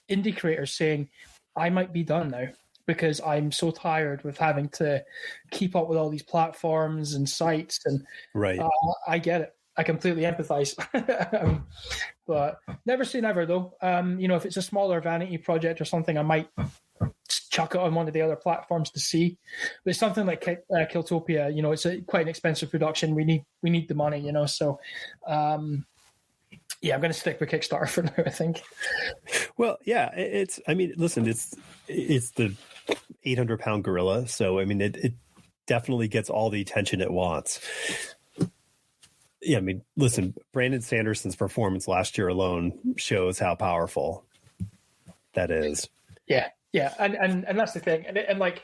indie creators saying, I might be done now because I'm so tired with having to keep up with all these platforms and sites. And right. I get it. I completely empathize. But never say never, though. If it's a smaller vanity project or something, I might chuck it on one of the other platforms to see. But it's something like KILLTOPIA, it's quite an expensive production. We need the money, So, I'm going to stick with Kickstarter for now, I think. Well, yeah, listen, it's the 800-pound gorilla. So, it definitely gets all the attention it wants. Yeah, listen, Brandon Sanderson's performance last year alone shows how powerful that is. Yeah, and that's the thing, and like,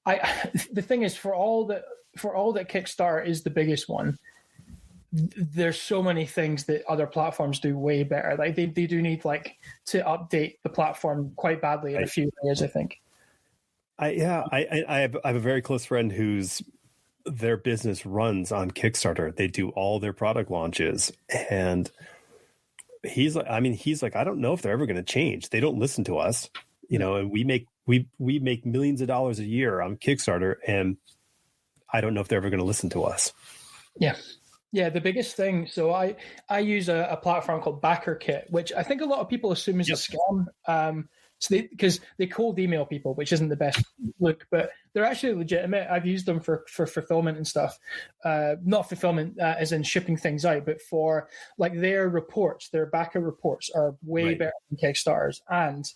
the thing is, for all that Kickstarter is the biggest one, there's so many things that other platforms do way better. Like they do need to update the platform quite badly in a few areas, I think. I have a very close friend whose their business runs on Kickstarter. They do all their product launches, and he's like, I don't know if they're ever going to change. They don't listen to us, and we make millions of dollars a year on Kickstarter, and I don't know if they're ever going to listen to us. Yeah, the biggest thing. So I use a platform called BackerKit, which I think a lot of people assume is a scam. Because they cold email people, which isn't the best look, but they're actually legitimate. I've used them for fulfillment and stuff. Not fulfillment as in shipping things out, but for their reports, their backer reports are way better than Kickstarter's. And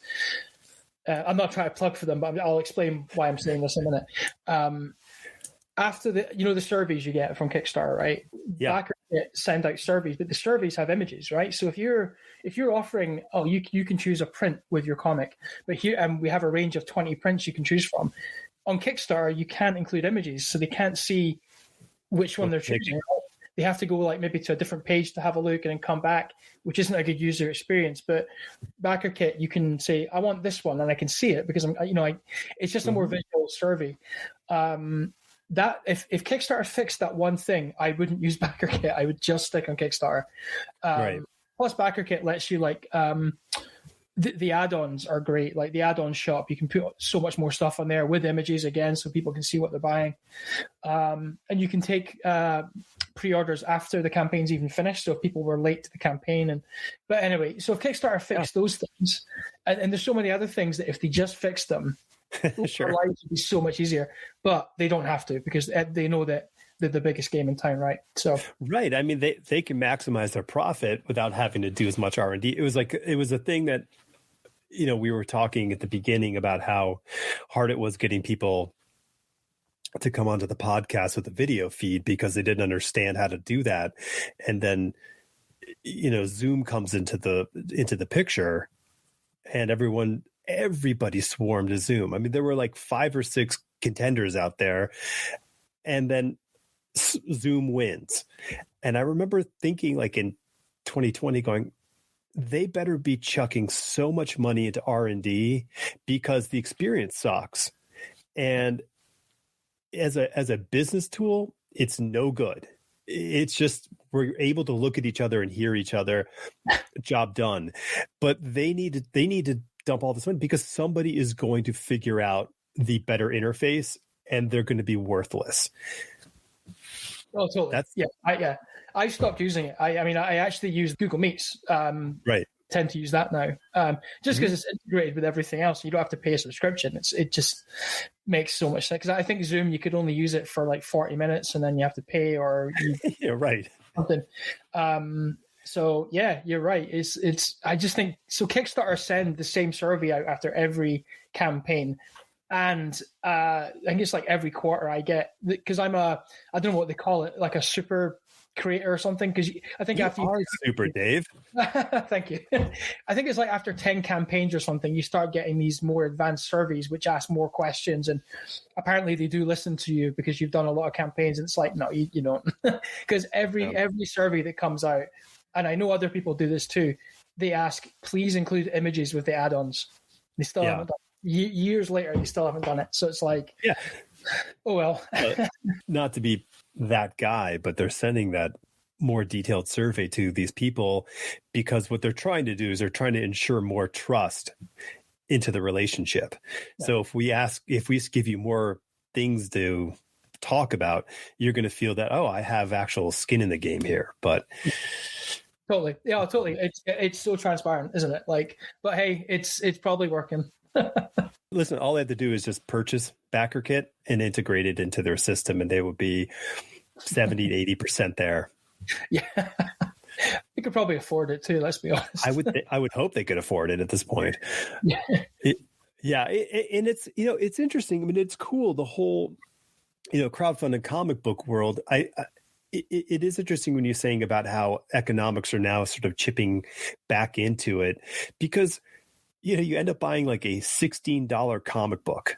I'm not trying to plug for them, but I'll explain why I'm saying this in a minute. After the surveys you get from Kickstarter, right? Yeah. BackerKit send out surveys, but the surveys have images, right? So if you're offering, you can choose a print with your comic, but here we have a range of 20 prints you can choose from. On Kickstarter, you can't include images, so they can't see which one they're choosing. They have to go maybe to a different page to have a look and then come back, which isn't a good user experience. But BackerKit, you can say, I want this one, and I can see it because it's just a more visual survey. That if Kickstarter fixed that one thing, I wouldn't use BackerKit. I would just stick on Kickstarter. Plus, BackerKit lets you the add-ons are great. Like the add-on shop, you can put so much more stuff on there with images again, so people can see what they're buying. And you can take pre-orders after the campaign's even finished. So if people were late to the campaign, but anyway, so if Kickstarter fixed those things, and there's so many other things that if they just fixed them. Sure. Our lives would be so much easier, but they don't have to because they know that they're the biggest game in town, right? So right, they can maximize their profit without having to do as much R&D. It was a thing that we were talking at the beginning about how hard it was getting people to come onto the podcast with a video feed because they didn't understand how to do that, and then Zoom comes into the picture, and everybody swarmed to Zoom. There were 5 or 6 contenders out there, and then Zoom wins. And I remember thinking in 2020 going, they better be chucking so much money into R&D because the experience sucks. And as a business tool, it's no good. It's just we're able to look at each other and hear each other. Job done. But they need to dump all this money because somebody is going to figure out the better interface, and they're going to be worthless. Oh, totally. I stopped using it. I actually use Google Meets. Right. Tend to use that now, just because it's integrated with everything else. You don't have to pay a subscription. It just makes so much sense. Because I think Zoom, you could only use it for 40 minutes, and then you have to pay or yeah, right. something. So yeah, you're right. It's. I just think so. Kickstarter send the same survey out after every campaign, and I think it's every quarter I get because I don't know what they call it, a super creator or something. Because I think after you super Dave. Thank you. I think it's after 10 campaigns or something, you start getting these more advanced surveys which ask more questions, and apparently they do listen to you because you've done a lot of campaigns. And it's no, you don't, because every survey that comes out. And I know other people do this too. They ask, please include images with the add-ons. They still haven't done. years later, you still haven't done it. So it's like, yeah, oh well. Not to be that guy, but they're sending that more detailed survey to these people because what they're trying to do is they're trying to ensure more trust into the relationship. Yeah. So if we give you more things to talk about, you're going to feel that, oh, I have actual skin in the game here. But totally. Yeah, totally. It's so transparent, isn't it? Like, but hey, it's probably working. Listen, all they have to do is just purchase BackerKit and integrate it into their system, and they will be 70 to 80% there. Yeah. We could probably afford it too, let's be honest. I would hope they could afford it at this point. Yeah. And it's, it's interesting. I mean, it's cool. The whole, crowdfunded comic book world. It is interesting when you're saying about how economics are now sort of chipping back into it, because, you end up buying like a $16 comic book.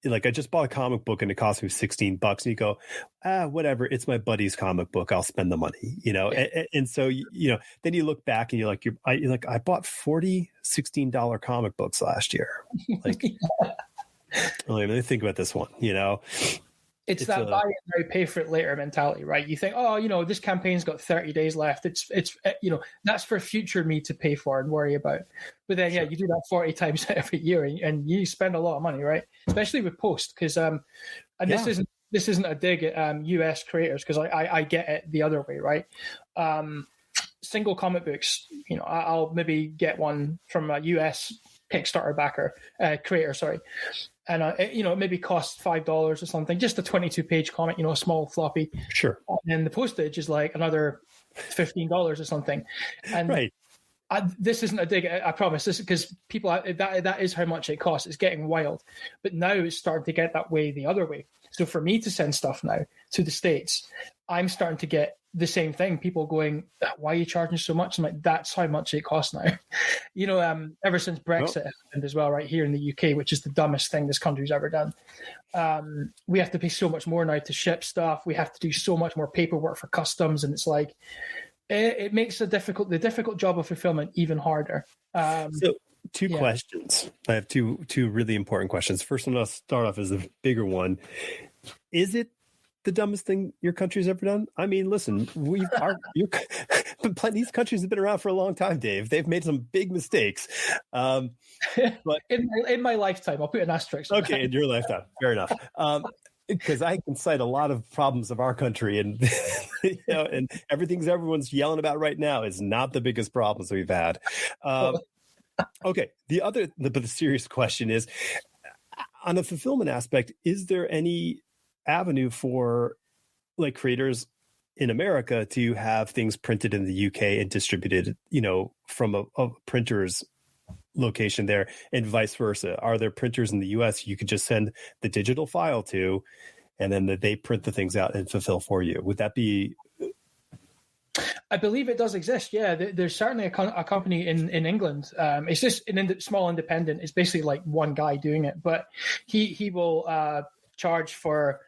Like, I just bought a comic book and it cost me $16, and you go, whatever, it's my buddy's comic book, I'll spend the money, and so then you look back and you're like, I bought 40 $16 comic books last year. Like, let me think about this one. It's that buy it now, pay for it later mentality, right? You think, this campaign's got 30 days left. It's that's for future me to pay for and worry about. But then, you do that 40 times every year, and you spend a lot of money, right? Especially with post, because this isn't a dig at US creators, because I get it the other way, right? Single comic books, I'll maybe get one from a US Kickstarter creator, sorry. And it maybe costs $5 or something, just a 22-page comic, a small floppy. Sure. And then the postage is like another $15 or something. And right. This isn't a dig, I promise. This is because people that is how much it costs. It's getting wild, but now it's starting to get that way the other way. So for me to send stuff now to the States, I'm starting to get the same thing. People going, why are you charging so much? I'm like, that's how much it costs now. Ever since Brexit happened as well, right here in the UK, which is the dumbest thing this country's ever done. We have to pay so much more now to ship stuff. We have to do so much more paperwork for customs. And it's like, it makes the difficult job of fulfillment even harder. So two questions. I have two really important questions. First one, I'll start off as the bigger one. Is it the dumbest thing your country's ever done? I mean, listen, these countries have been around for a long time, Dave. They've made some big mistakes. But in my lifetime, I'll put an asterisk. Okay, in your lifetime, fair enough. Because I can cite a lot of problems of our country, and and everyone's yelling about right now is not the biggest problems we've had. Okay, the serious question is, on the fulfillment aspect, is there any avenue for like creators in America to have things printed in the UK and distributed, from a printer's location there, and vice versa? Are there printers in the US you could just send the digital file to, and then they print the things out and fulfill for you? Would that be? I believe it does exist. Yeah, there's certainly a company in England. It's just small independent. It's basically like one guy doing it, but he will charge for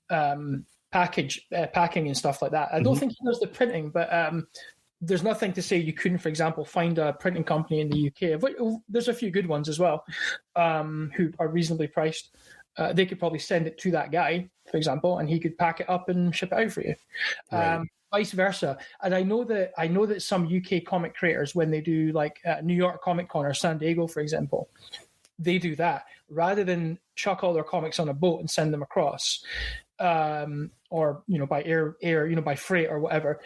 packing and stuff like that. I don't think he does the printing, but there's nothing to say you couldn't, for example, find a printing company in the UK. There's a few good ones as well, who are reasonably priced. They could probably send it to that guy, for example, and he could pack it up and ship it out for you. Right. Vice versa. And I know that some UK comic creators, when they do like New York Comic Con or San Diego, for example, they do that rather than chuck all their comics on a boat and send them across, or by air, by freight or whatever.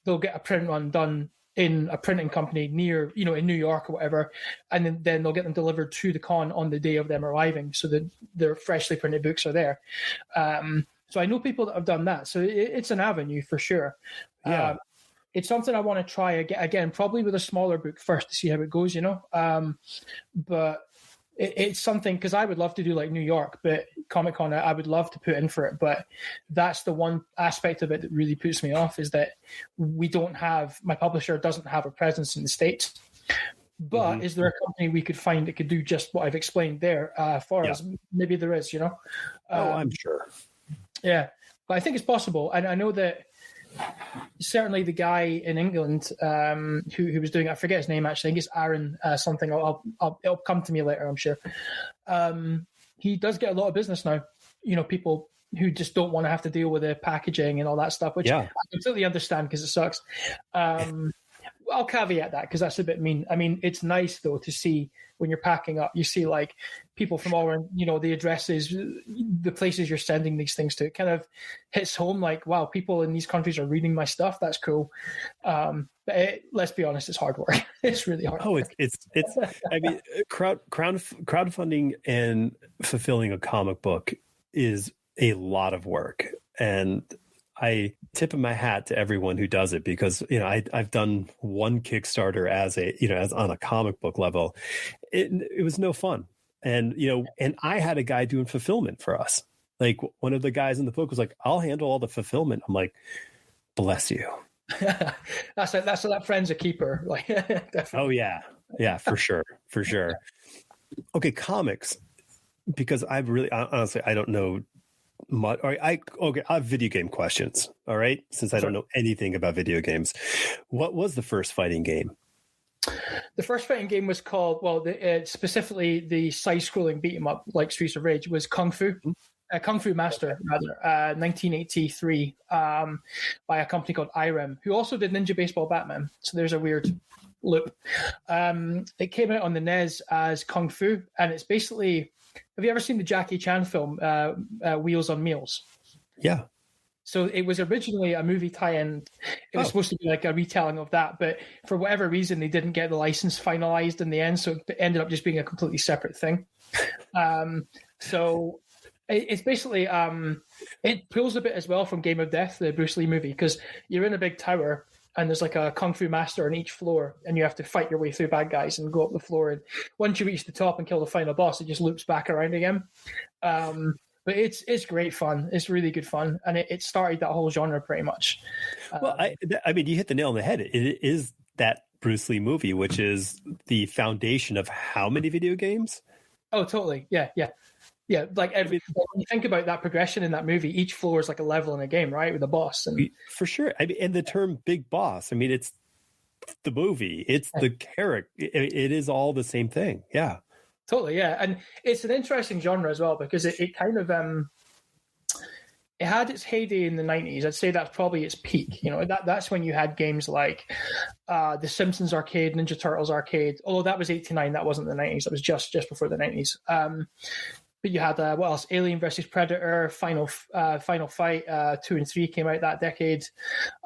They'll get a print run done in a printing company near, in New York or whatever, and then they'll get them delivered to the con on the day of them arriving, so that their freshly printed books are there. So I know people that have done that. So it's an avenue for sure. Yeah. It's something I want to try again, probably with a smaller book first to see how it goes, but it's something, because I would love to do like New York, but Comic-Con, I would love to put in for it. But that's the one aspect of it that really puts me off, is that my publisher doesn't have a presence in the States. But is there a company we could find that could do just what I've explained there for us? Maybe there is, I'm sure. Yeah, but I think it's possible. And I know that certainly the guy in England who was doing it, I forget his name actually. I think it's Aaron something. It'll come to me later, I'm sure. He does get a lot of business now. People who just don't want to have to deal with the packaging and all that stuff, which I completely understand because it sucks. I'll caveat that because that's a bit mean. I mean, it's nice though to see when you're packing up, you see like people from all around, the addresses, the places you're sending these things to. It kind of hits home like, wow, people in these countries are reading my stuff. That's cool. But let's be honest, it's hard work. It's really hard. Oh, it's. I mean, crowdfunding and fulfilling a comic book is a lot of work, and I tip my hat to everyone who does it because, I've done one Kickstarter as on a comic book level. It was no fun. And, and I had a guy doing fulfillment for us. Like one of the guys in the book was like, I'll handle all the fulfillment. I'm like, bless you. that's that friend's a keeper. Like, definitely. Oh yeah. Yeah, for sure. For sure. Okay. Comics, because honestly, I don't know much. I have video game questions. All right. Since I don't know anything about video games, what was the first fighting game? The first fighting game was called, specifically the side-scrolling beat-em-up like Streets of Rage was Kung Fu Master, rather, 1983, by a company called IREM, who also did Ninja Baseball Batman. So there's a weird loop. It came out on the NES as Kung Fu, and it's basically, have you ever seen the Jackie Chan film, Wheels on Meals? Yeah. So it was originally a movie tie-in. It was supposed to be like a retelling of that, but for whatever reason, they didn't get the license finalized in the end, so it ended up just being a completely separate thing. So it's basically, it pulls a bit as well from Game of Death, the Bruce Lee movie, because you're in a big tower, and there's like a Kung Fu master on each floor, and you have to fight your way through bad guys and go up the floor. And once you reach the top and kill the final boss, it just loops back around again. But it's great fun. It's really good fun, and it started that whole genre pretty much. Well, I mean, you hit the nail on the head. It is that Bruce Lee movie, which is the foundation of how many video games? Oh, totally. Yeah. Like when you think about that progression in that movie, each floor is like a level in a game, right, with a boss. And for sure. I mean, and the term "big boss." I mean, it's the movie. It's the character. It is all the same thing. Yeah. Totally, yeah, and it's an interesting genre as well because it kind of it had its heyday in the 90s. I'd say that's probably its peak. That's when you had games like the Simpsons arcade, Ninja Turtles arcade. Although that was 89, that wasn't the 90s. That was just before the 90s. But you had what else? Alien versus Predator, Final Fight 2 and 3 came out that decade.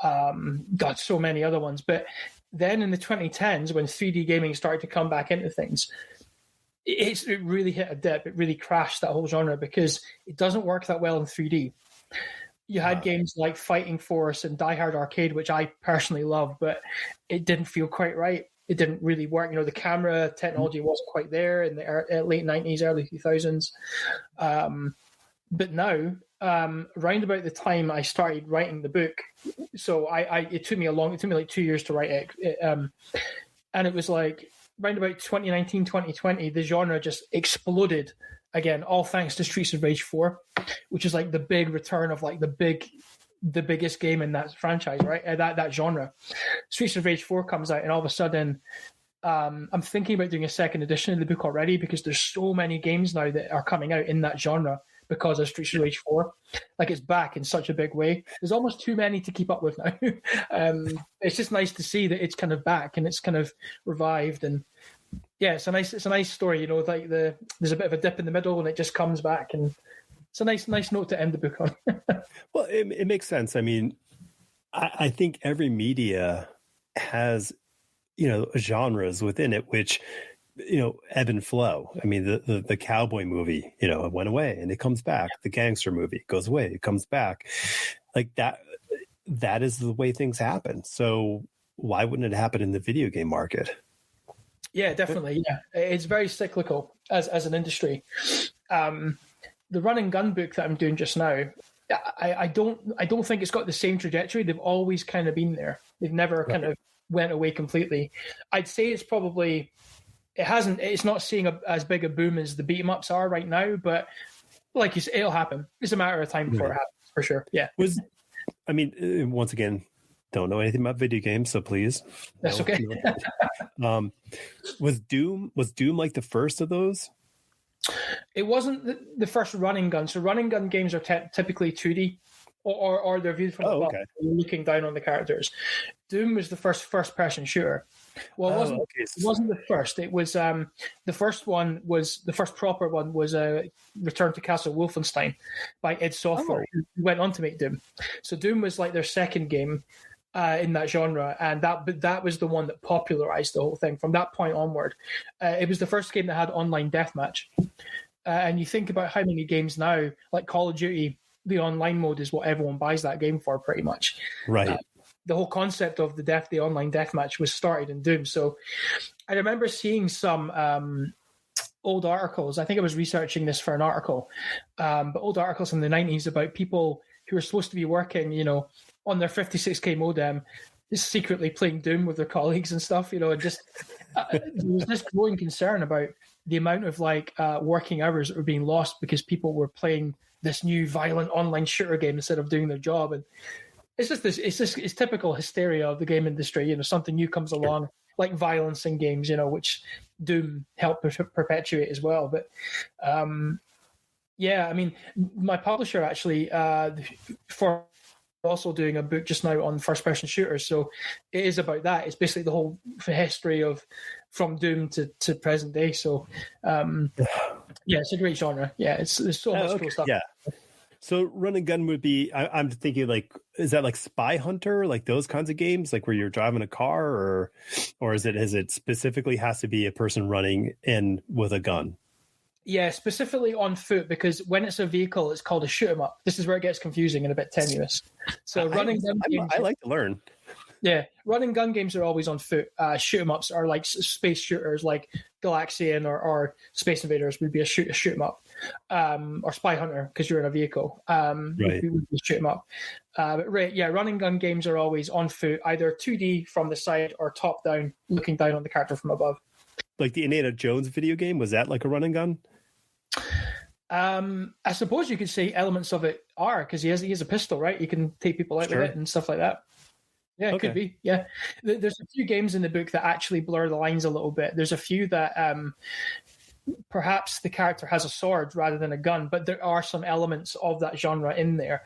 Got so many other ones. But then in the 2010s, when 3D gaming started to come back into things, it really hit a dip. It really crashed that whole genre because it doesn't work that well in 3D. You had games like Fighting Force and Die Hard Arcade, which I personally love, but it didn't feel quite right. It didn't really work. The camera technology wasn't quite there in the late 90s, early 2000s. But now, round about the time I started writing the book, so it took me like 2 years to write it. And it was like, around about 2019, 2020, the genre just exploded again, all thanks to Streets of Rage 4, which is like the big return of like the biggest game in that franchise, right? That genre. Streets of Rage 4 comes out, and all of a sudden, I'm thinking about doing a second edition of the book already because there's so many games now that are coming out in that genre because of Streets of Rage 4. Like, it's back in such a big way. There's almost too many to keep up with now. It's just nice to see that it's kind of back and it's kind of revived. And yeah, it's a nice story, like there's a bit of a dip in the middle and it just comes back, and it's a nice note to end the book on. Well, it makes sense. I mean, I think every media has, genres within it, which, ebb and flow. I mean, the cowboy movie, it went away and it comes back. The gangster movie goes away, it comes back. Like that is the way things happen. So why wouldn't it happen in the video game market? Yeah, definitely. Yeah, it's very cyclical as an industry. The run and gun book that I'm doing just now, I don't think it's got the same trajectory. They've always kind of been there. They've never kind of went away completely. I'd say it's probably it's not seeing as big a boom as the beat 'em ups are right now, but like you said, it'll happen. It's a matter of time before it happens, for sure. Yeah. I mean, once again, don't know anything about video games, so please. That's okay. Was Doom like the first of those? It wasn't the first running gun. So running gun games are typically 2D, or they're viewed from above. Okay. Looking down on the characters. Doom was the first person shooter. Well, it wasn't the first. It was the first one was the first proper one was Return to Castle Wolfenstein by id Software, who went on to make Doom. So Doom was like their second game in that genre, and that was the one that popularized the whole thing. From that point onward, it was the first game that had online deathmatch. And you think about how many games now, like Call of Duty, the online mode is what everyone buys that game for, pretty much. Right. The whole concept of the online deathmatch was started in Doom. So I remember seeing some old articles. I think I was researching this for an article, but old articles in the 90s about people who were supposed to be working, on their 56K modem, just secretly playing Doom with their colleagues and stuff, and just there was this growing concern about the amount of working hours that were being lost because people were playing this new violent online shooter game instead of doing their job. And it's typical hysteria of the game industry. Something new comes along, like violence in games, which Doom helped perpetuate as well. But I mean, my publisher actually for also doing a book just now on first-person shooters, so it is about that. It's basically the whole history of from Doom to present day. So it's a great genre. Yeah, there's so much cool stuff. Yeah. So run and gun would be, I'm thinking is that like Spy Hunter, like those kinds of games, like where you're driving a car, or is it specifically has to be a person running in with a gun? Yeah, specifically on foot, because when it's a vehicle, it's called a shoot 'em up. This is where it gets confusing and a bit tenuous. So running gun games, I like to learn. Yeah, running gun games are always on foot. Shoot 'em ups are like space shooters, like Galaxian or Space Invaders would be a shoot 'em up, or Spy Hunter because you're in a vehicle. Right. Would be shoot 'em up. Running gun games are always on foot, either 2D from the side or top down, looking down on the character from above. Like the Indiana Jones video game, was that like a run and gun? I suppose you could say elements of it are, because he has a pistol, right? You can take people out with it and stuff like that. Yeah, it could be. Yeah, there's a few games in the book that actually blur the lines a little bit. There's a few that perhaps the character has a sword rather than a gun, but there are some elements of that genre in there.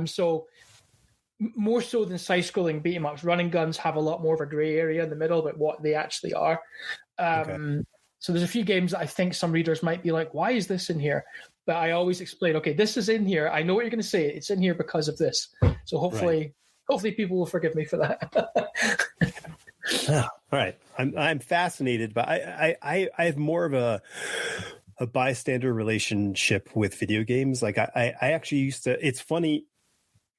So more so than side-scrolling beat 'em ups, running guns have a lot more of a grey area in the middle about what they actually are. So there's a few games that I think some readers might be like, why is this in here? But I always explain, okay, this is in here. I know what you're going to say. It's in here because of this. So hopefully people will forgive me for that. All right. I'm fascinated, but I have more of a bystander relationship with video games. Like I actually used to, it's funny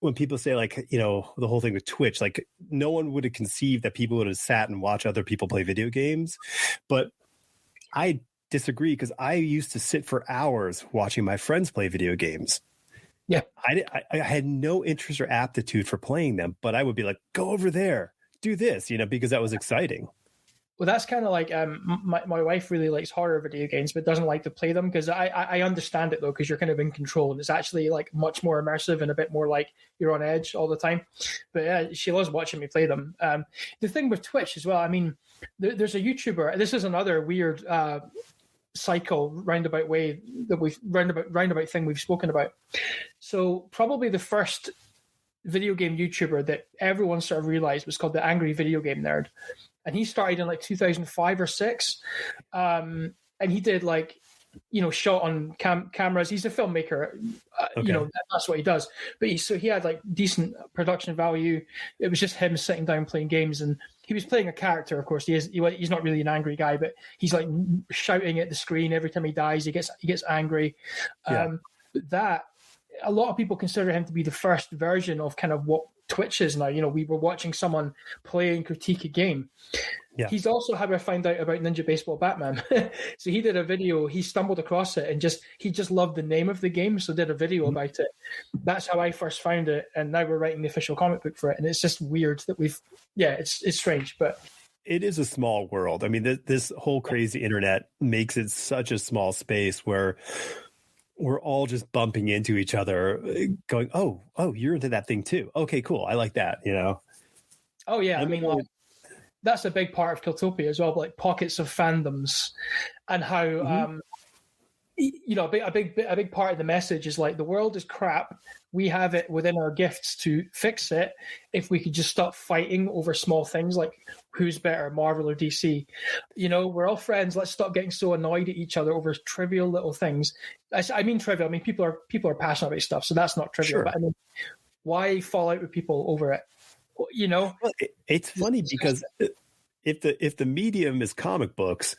when people say the whole thing with Twitch, like no one would have conceived that people would have sat and watched other people play video games. But I disagree, because I used to sit for hours watching my friends play video games. Yeah. I had no interest or aptitude for playing them, but I would be like, go over there, do this, because that was exciting. Well, that's kind of like my wife really likes horror video games, but doesn't like to play them, because I understand it though, because you're kind of in control and it's actually like much more immersive and a bit more like you're on edge all the time. But yeah, she loves watching me play them. The thing with Twitch as well, I mean, there's a YouTuber. This is another weird cycle roundabout way that we've roundabout thing we've spoken about. So probably the first video game YouTuber that everyone sort of realized was called the Angry Video Game Nerd. And he started in like 2005 or 6. And he did shot on cameras. He's a filmmaker, that's what he does. But he had like decent production value. It was just him sitting down playing games, and he was playing a character. Of course, he's not really an angry guy, but he's like shouting at the screen every time he dies. He gets angry. But that, a lot of people consider him to be the first version of kind of what Twitch is now. We were watching someone play and critique a game. Yeah. He's also how I found out about Ninja Baseball Batman. So he did a video, he stumbled across it and he just loved the name of the game, so did a video about it. That's how I first found it, and now we're writing the official comic book for it. And it's just weird that it's strange, but it is a small world. I mean, this whole crazy internet makes it such a small space where we're all just bumping into each other, going, oh, you're into that thing too. Okay, cool. I like that, Oh yeah, I mean, like, that's a big part of KILLTOPIA as well, like pockets of fandoms, and how a big part of the message is like the world is crap. We have it within our gifts to fix it if we could just stop fighting over small things like who's better, Marvel or DC. We're all friends. Let's stop getting so annoyed at each other over trivial little things. I mean trivial. I mean people are passionate about stuff, so that's not trivial. Sure. But I mean, why fall out with people over it? Well, it's funny because if the medium is comic books,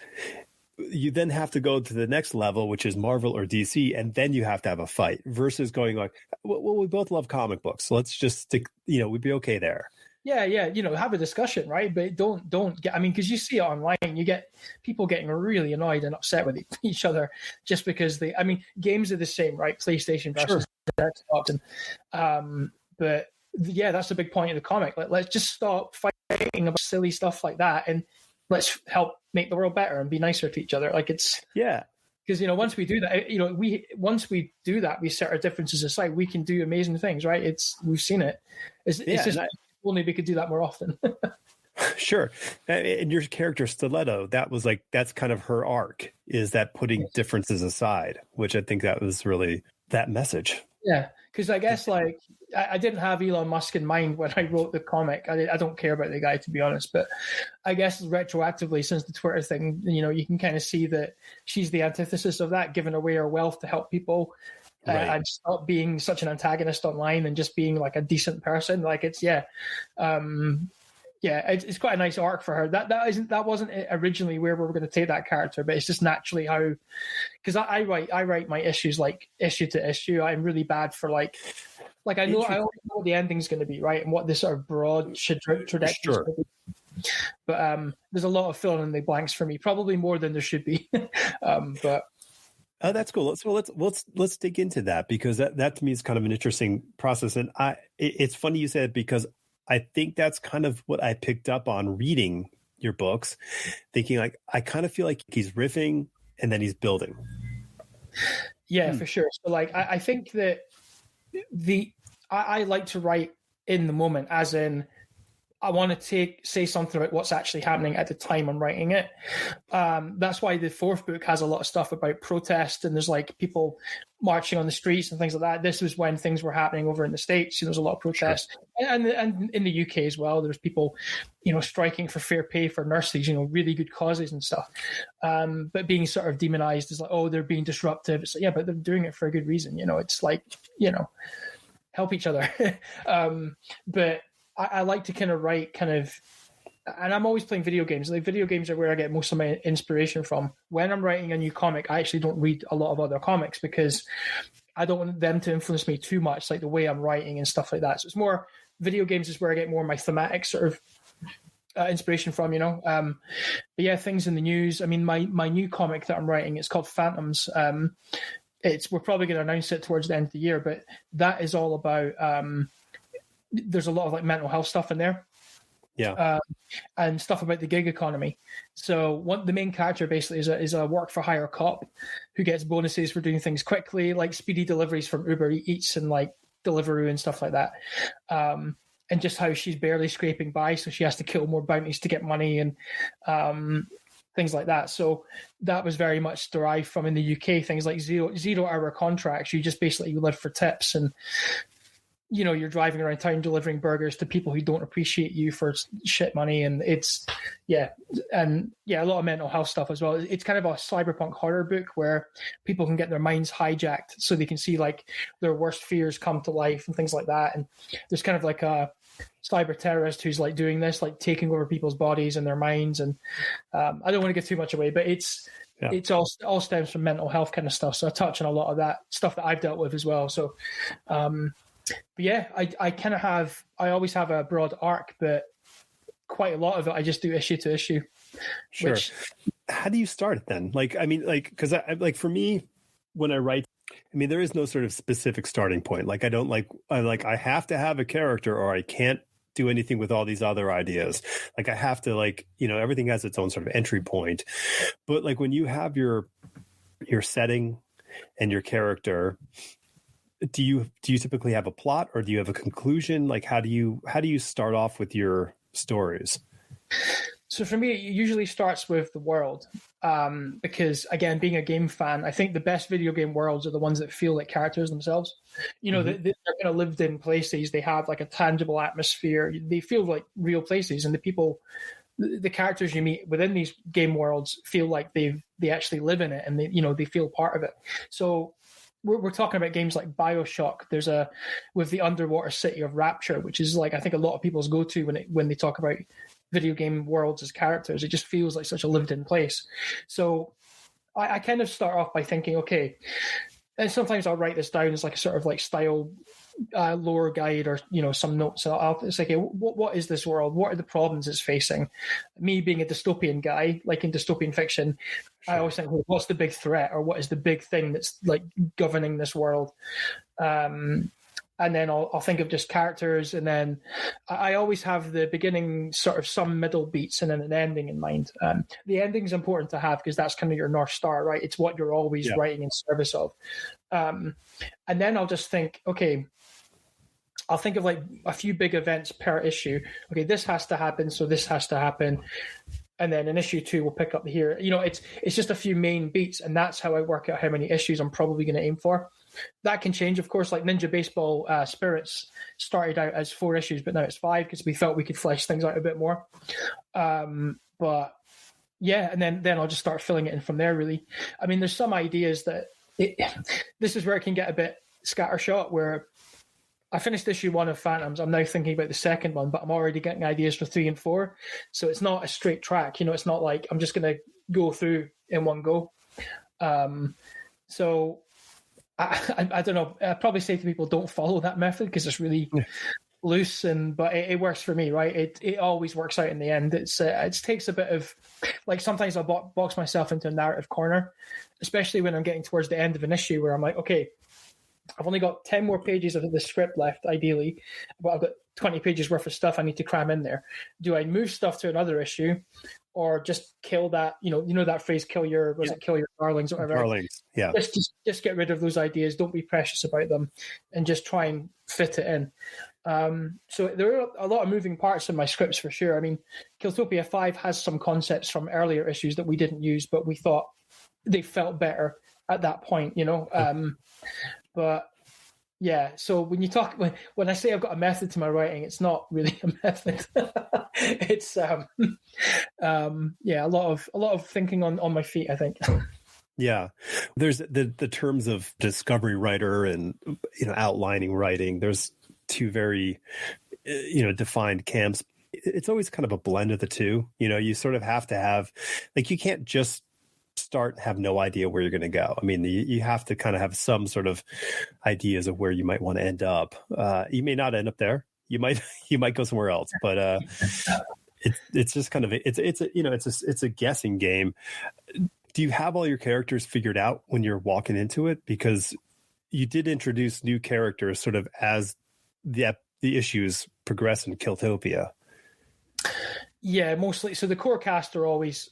you then have to go to the next level, which is Marvel or DC, and then you have to have a fight versus going like, well, we both love comic books, so let's just stick, we'd be okay there. Yeah, have a discussion, right? But don't get, because you see it online, you get people getting really annoyed and upset with each other just because games are the same, right? PlayStation versus Xbox. But yeah, that's a big point of the comic. Like, let's just stop fighting about silly stuff like that and let's help make the world better and be nicer to each other. Like because once we do that, we set our differences aside. We can do amazing things, right? We've seen it. It's just only we could do that more often. Sure. And your character Stiletto, that's kind of her arc, is that putting differences aside, which I think that was really that message. Yeah, because I guess I didn't have Elon Musk in mind when I wrote the comic. I don't care about the guy, to be honest. But I guess retroactively, since the Twitter thing, you can kind of see that she's the antithesis of that, giving away her wealth to help people. And stop being such an antagonist online and just being like a decent person. Like it's it's quite a nice arc for her. That wasn't originally where we were going to take that character, but it's just naturally how, because I write my issues like issue to issue. I'm really bad for I always know what the ending's going to be, right, and what this sort of broad trajectory is going to be. But there's a lot of filling in the blanks for me, probably more than there should be. But. Oh, that's cool. So let's dig into that, because that to me is kind of an interesting process. And it's funny you said, because I think that's kind of what I picked up on reading your books, thinking like, I kind of feel like he's riffing and then he's building. Yeah, for sure. So I think that I like to write in the moment, as in I want to say something about what's actually happening at the time I'm writing it. That's why the fourth book has a lot of stuff about protest, and there's people marching on the streets and things like that. This was when things were happening over in the States. There's a lot of protest, and in the UK as well. There's people, striking for fair pay for nurses. Really good causes and stuff. But being sort of demonized as they're being disruptive. It's but they're doing it for a good reason. It's help each other. But I like to kind of write and I'm always playing video games. Video games are where I get most of my inspiration from. When I'm writing a new comic, I actually don't read a lot of other comics because I don't want them to influence me too much, like the way I'm writing and stuff like that. So it's more video games is where I get more of my thematic sort of inspiration from, But yeah, things in the news. I mean, my new comic that I'm writing, it's called Phantoms. We're probably going to announce it towards the end of the year, but that is all about there's a lot of mental health stuff in there. Yeah. And stuff about the gig economy. So the main character basically is a work for hire cop who gets bonuses for doing things quickly, like speedy deliveries from Uber Eats and Deliveroo and stuff like that. And just how she's barely scraping by, so she has to kill more bounties to get money and things like that. So that was very much derived from, in the UK, things like 0 hour contracts. You just basically live for tips, and you're driving around town delivering burgers to people who don't appreciate you for shit money. And it's, a lot of mental health stuff as well. It's kind of a cyberpunk horror book where people can get their minds hijacked so they can see their worst fears come to life and things like that. And there's kind of a cyber terrorist who's doing this, taking over people's bodies and their minds. And I don't want to give too much away, but it's all stems from mental health kind of stuff. So I touch on a lot of that stuff that I've dealt with as well. So, but yeah, I always have a broad arc, but quite a lot of it I just do issue to issue. Sure. How do you start it then? Because for me, when I write, there is no sort of specific starting point. I have to have a character or I can't do anything with all these other ideas. I have to everything has its own sort of entry point. But when you have your setting, and your character, do you typically have a plot, or do you have a conclusion? Like, how do you start off with your stories? So for me, it usually starts with the world, because again, being a game fan, I think the best video game worlds are the ones that feel like characters themselves. You know, they're kind of lived in places. They have like a tangible atmosphere. They feel like real places, and the characters you meet within these game worlds feel like they actually live in it, and they feel part of it. So we're talking about games like BioShock. There's with the underwater city of Rapture, which is like I think a lot of people's go to when they talk about video game worlds as characters. It just feels like such a lived in place. So I kind of start off by thinking, okay, and sometimes I'll write this down as like a sort of like style lore guide, or some notes. So it's like, okay, what is this world? What are the problems it's facing? Me being a dystopian guy, like in dystopian fiction, sure. I always think, well, what's the big threat, or what is the big thing that's like governing this world? And then I'll think of just characters, and then I always have the beginning, sort of some middle beats, and then an ending in mind. The ending is important to have because that's kind of your North Star, right? It's what you're always writing in service of. And then I'll just think, okay, I'll think of like a few big events per issue. Okay, this has to happen, so this has to happen. And then in issue 2, we'll pick up here. It's just a few main beats, and that's how I work out how many issues I'm probably going to aim for. That can change, of course. Like Ninja Baseball Spirits started out as 4 issues, but now it's 5 because we felt we could flesh things out a bit more. But yeah, and then I'll just start filling it in from there, really. I mean, there's some ideas that this is where it can get a bit scattershot, where I finished issue 1 of Phantoms. I'm now thinking about the second one, but I'm already getting ideas for 3 and 4. So it's not a straight track. It's not like I'm just going to go through in one go. So I don't know. I'd probably say to people, don't follow that method because it's really loose, but it works for me, right? It always works out in the end. It takes a bit of, like, sometimes I'll box myself into a narrative corner, especially when I'm getting towards the end of an issue where I'm like, okay, I've only got 10 more pages of the script left, ideally, but I've got 20 pages worth of stuff I need to cram in there. Do I move stuff to another issue, or just kill that? That phrase, kill your darlings, or whatever. Darlings, yeah. Just get rid of those ideas. Don't be precious about them, and just try and fit it in. So there are a lot of moving parts in my scripts for sure. I mean, KILLTOPIA 5 has some concepts from earlier issues that we didn't use, but we thought they felt better at that point, But yeah, so when I say I've got a method to my writing, it's not really a method. It's a lot of thinking on my feet, I think. Yeah, there's the terms of discovery writer and outlining writing. There's two very defined camps. It's always kind of a blend of the two. You sort of have to have, like, you can't just start and have no idea where you're going to go. I mean, you have to kind of have some sort of ideas of where you might want to end up. You may not end up there. You might go somewhere else, but it's just kind of it's a guessing game. Do you have all your characters figured out when you're walking into it? Because you did introduce new characters sort of as the issues progress in KILLTOPIA. Yeah, mostly. So the core cast are always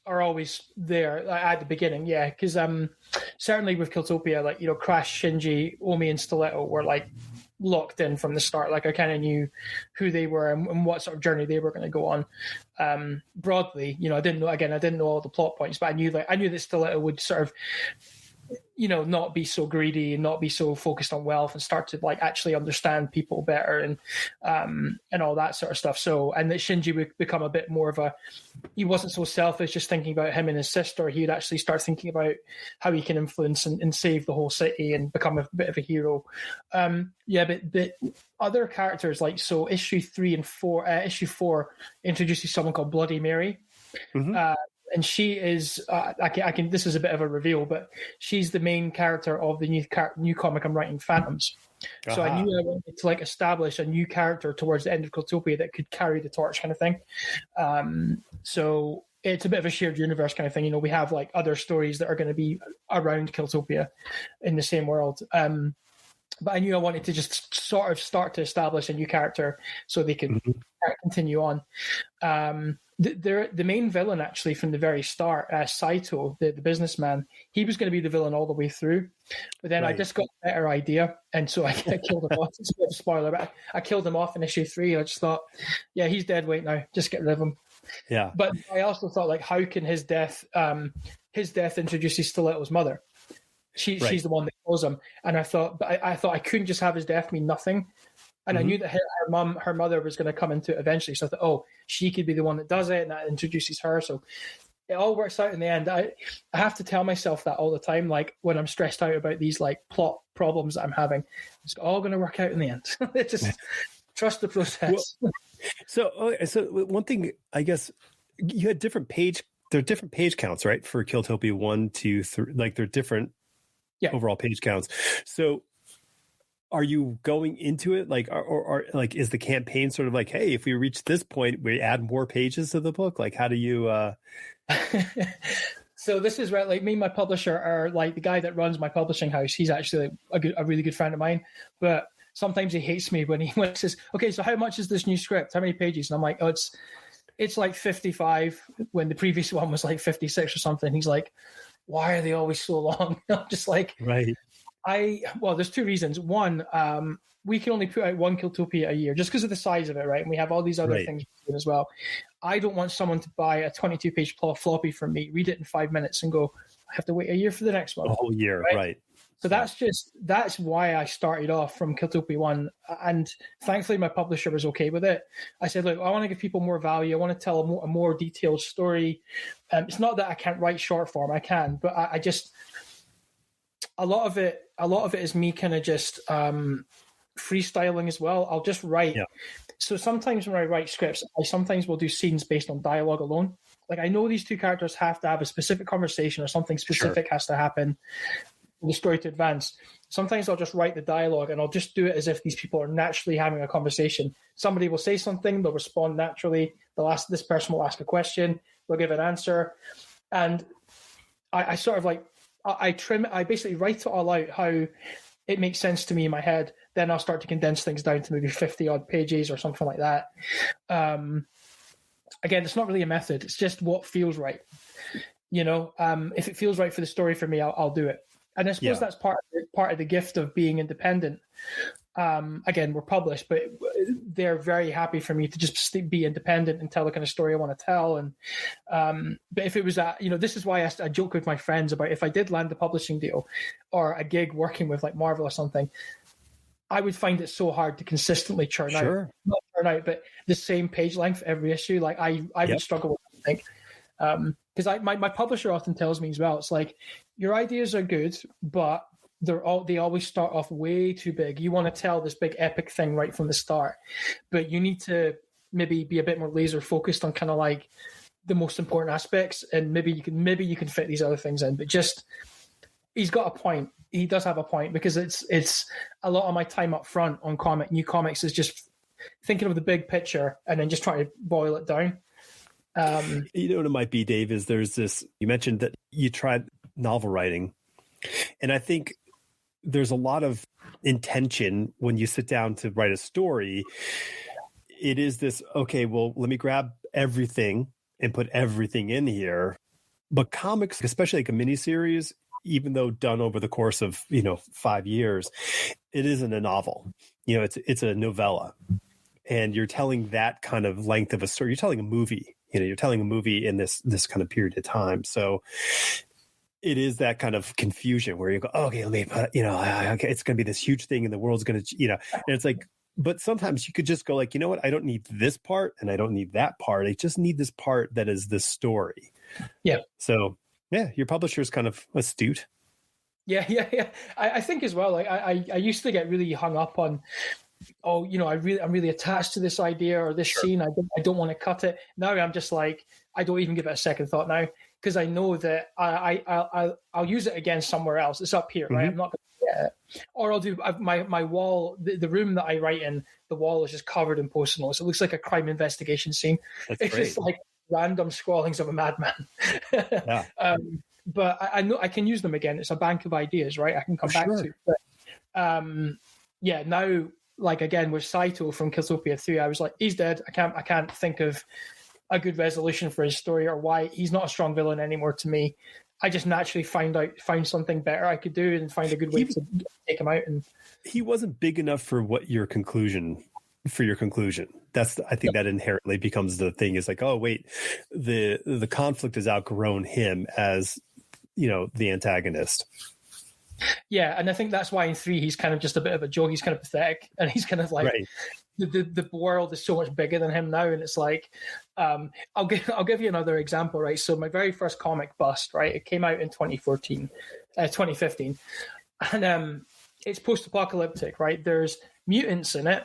there at the beginning. Yeah, because certainly with KILLTOPIA, like, Crash, Shinji, Omi, and Stiletto were like locked in from the start. Like, I kind of knew who they were and what sort of journey they were going to go on. Broadly, I didn't know all the plot points, but I knew that Stiletto would sort of, not be so greedy and not be so focused on wealth, and start to like actually understand people better and all that sort of stuff. So, and that Shinji would become a bit more of he wasn't so selfish, just thinking about him and his sister. He'd actually start thinking about how he can influence and save the whole city and become a bit of a hero. But other characters, like, so issue 4 introduces someone called Bloody Mary. Mm-hmm. And she is, I can. This is a bit of a reveal, but she's the main character of the new comic I'm writing, Phantoms. Uh-huh. So I knew I wanted to like establish a new character towards the end of KILLTOPIA that could carry the torch, kind of thing. So it's a bit of a shared universe kind of thing. We have like other stories that are going to be around KILLTOPIA in the same world. but I knew I wanted to just sort of start to establish a new character so they could continue on. The main villain, actually, from the very start, Saito, the businessman, he was going to be the villain all the way through. But then I just got a better idea, and so I killed him off. It's a bit of a spoiler, but I killed him off in issue 3. I just thought, yeah, he's dead weight now. Just get rid of him. Yeah. But I also thought, like, how can his death introduces Stiletto's mother? She's the one that kills him. And I thought I couldn't just have his death mean nothing. And I knew that her mother was going to come into it eventually. So I thought, oh, she could be the one that does it, and that introduces her. So it all works out in the end. I have to tell myself that all the time, like when I'm stressed out about these like plot problems that I'm having. It's all going to work out in the end. Just trust the process. Well, so one thing, I guess, you had there are different page counts, right? For KILLTOPIA 1, 2, 3, like they're different overall page counts. So are you going into it like, or like, is the campaign sort of like, hey, if we reach this point, we add more pages to the book? Like, how do you? So this is right. Like me and my publisher are like the guy that runs my publishing house. He's actually a really good friend of mine, but sometimes he hates me when he says, okay, so how much is this new script? How many pages? And I'm like, oh, it's like 55 when the previous one was like 56 or something. He's like, why are they always so long? I'm just like, right. Well, there's two reasons. One, we can only put out one KILLTOPIA a year just because of the size of it, right? And we have all these other things as well. I don't want someone to buy a 22-page floppy from me, read it in 5 minutes, and go, I have to wait a year for the next one. A whole year, right? So that's why I started off from KILLTOPIA 1. And thankfully, my publisher was okay with it. I said, look, I want to give people more value. I want to tell a more detailed story. It's not that I can't write short form. I can, but I just... A lot of it is me kind of just freestyling as well. I'll just write. Yeah. So sometimes when I write scripts, I sometimes will do scenes based on dialogue alone. Like I know these two characters have to have a specific conversation or something specific has to happen for the story to advance. Sometimes I'll just write the dialogue and I'll just do it as if these people are naturally having a conversation. Somebody will say something, they'll respond naturally. This person will ask a question, they'll give an answer. And I sort of like, I basically write it all out how it makes sense to me in my head. Then I'll start to condense things down to maybe 50 odd pages or something like that. Again, it's not really a method. It's just what feels right. You know, if it feels right for the story for me, I'll do it. And I suppose that's part of the gift of being independent. Again, we're published, but they're very happy for me to just be independent and tell the kind of story I want to tell. And but if it was that, you know, this is why I joke with my friends about if I did land a publishing deal or a gig working with like Marvel or something, I would find it so hard to consistently churn out, not churn out, but the same page length every issue. Like I would struggle with it, I think, because my publisher often tells me as well. It's like your ideas are good, but they always start off way too big. You want to tell this big epic thing right from the start, but you need to maybe be a bit more laser focused on kind of like the most important aspects, and maybe you can fit these other things in. But just he's got a point. He does have a point, because it's a lot of my time up front on new comics is just thinking of the big picture and then just trying to boil it down. You know what it might be, Dave, is there's this, you mentioned that you tried novel writing, and I think there's a lot of intention when you sit down to write a story. It is this, okay, well, let me grab everything and put everything in here. But comics, especially like a miniseries, even though done over the course of, 5 years, it isn't a novel. It's a novella. And you're telling that kind of length of a story. You're telling a movie. You're telling a movie in this kind of period of time. So it is that kind of confusion where you go, oh, okay, let me put, okay, it's going to be this huge thing and the world's going to, and it's like, but sometimes you could just go like, you know what? I don't need this part and I don't need that part. I just need this part that is the story. Yeah. So yeah, your publisher is kind of astute. Yeah. I think as well, like I used to get really hung up on, I'm really attached to this idea or this scene. I don't want to cut it. Now I'm just like, I don't even give it a second thought now, because I know that I'll use it again somewhere else. It's up here, right? I'm not going to get it. Or I'll do my wall, the room that I write in, the wall is just covered in post-it notes. It looks like a crime investigation scene. It's great. Just like random scrawlings of a madman. Yeah. But I know I can use them again. It's a bank of ideas, right? I can come back to. But yeah, now, like again with Saito from KILLTOPIA 3, I was like, he's dead. I can't think of a good resolution for his story or why he's not a strong villain anymore to me. I just naturally find something better I could do and find a good way to take him out. And he wasn't big enough for your conclusion. I think that inherently becomes the thing, is like, oh wait, the conflict has outgrown him as, the antagonist. Yeah, and I think that's why in 3 he's kind of just a bit of a joke. He's kind of pathetic, and he's kind of like, right. The world is so much bigger than him now, and it's like, I'll give you another example, right? So my very first comic, Bust, right? It came out in 2015, and it's post-apocalyptic, right? There's mutants in it.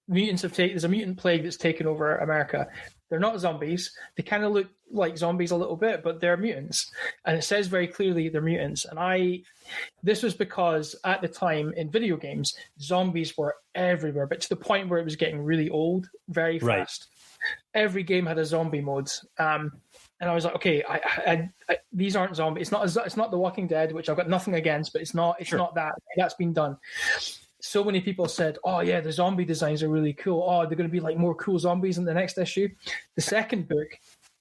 There's a mutant plague that's taken over America. They're not zombies. They kind of look like zombies a little bit, but they're mutants. And it says very clearly they're mutants. And this was because at the time in video games, zombies were everywhere, but to the point where it was getting really old very fast. Right. Every game had a zombie mode. And I was like, okay, these aren't zombies. It's not The Walking Dead, which I've got nothing against, but it's not that. That's been done. So many people said, oh yeah, the zombie designs are really cool. Oh, they're going to be like more cool zombies in the next issue. The second book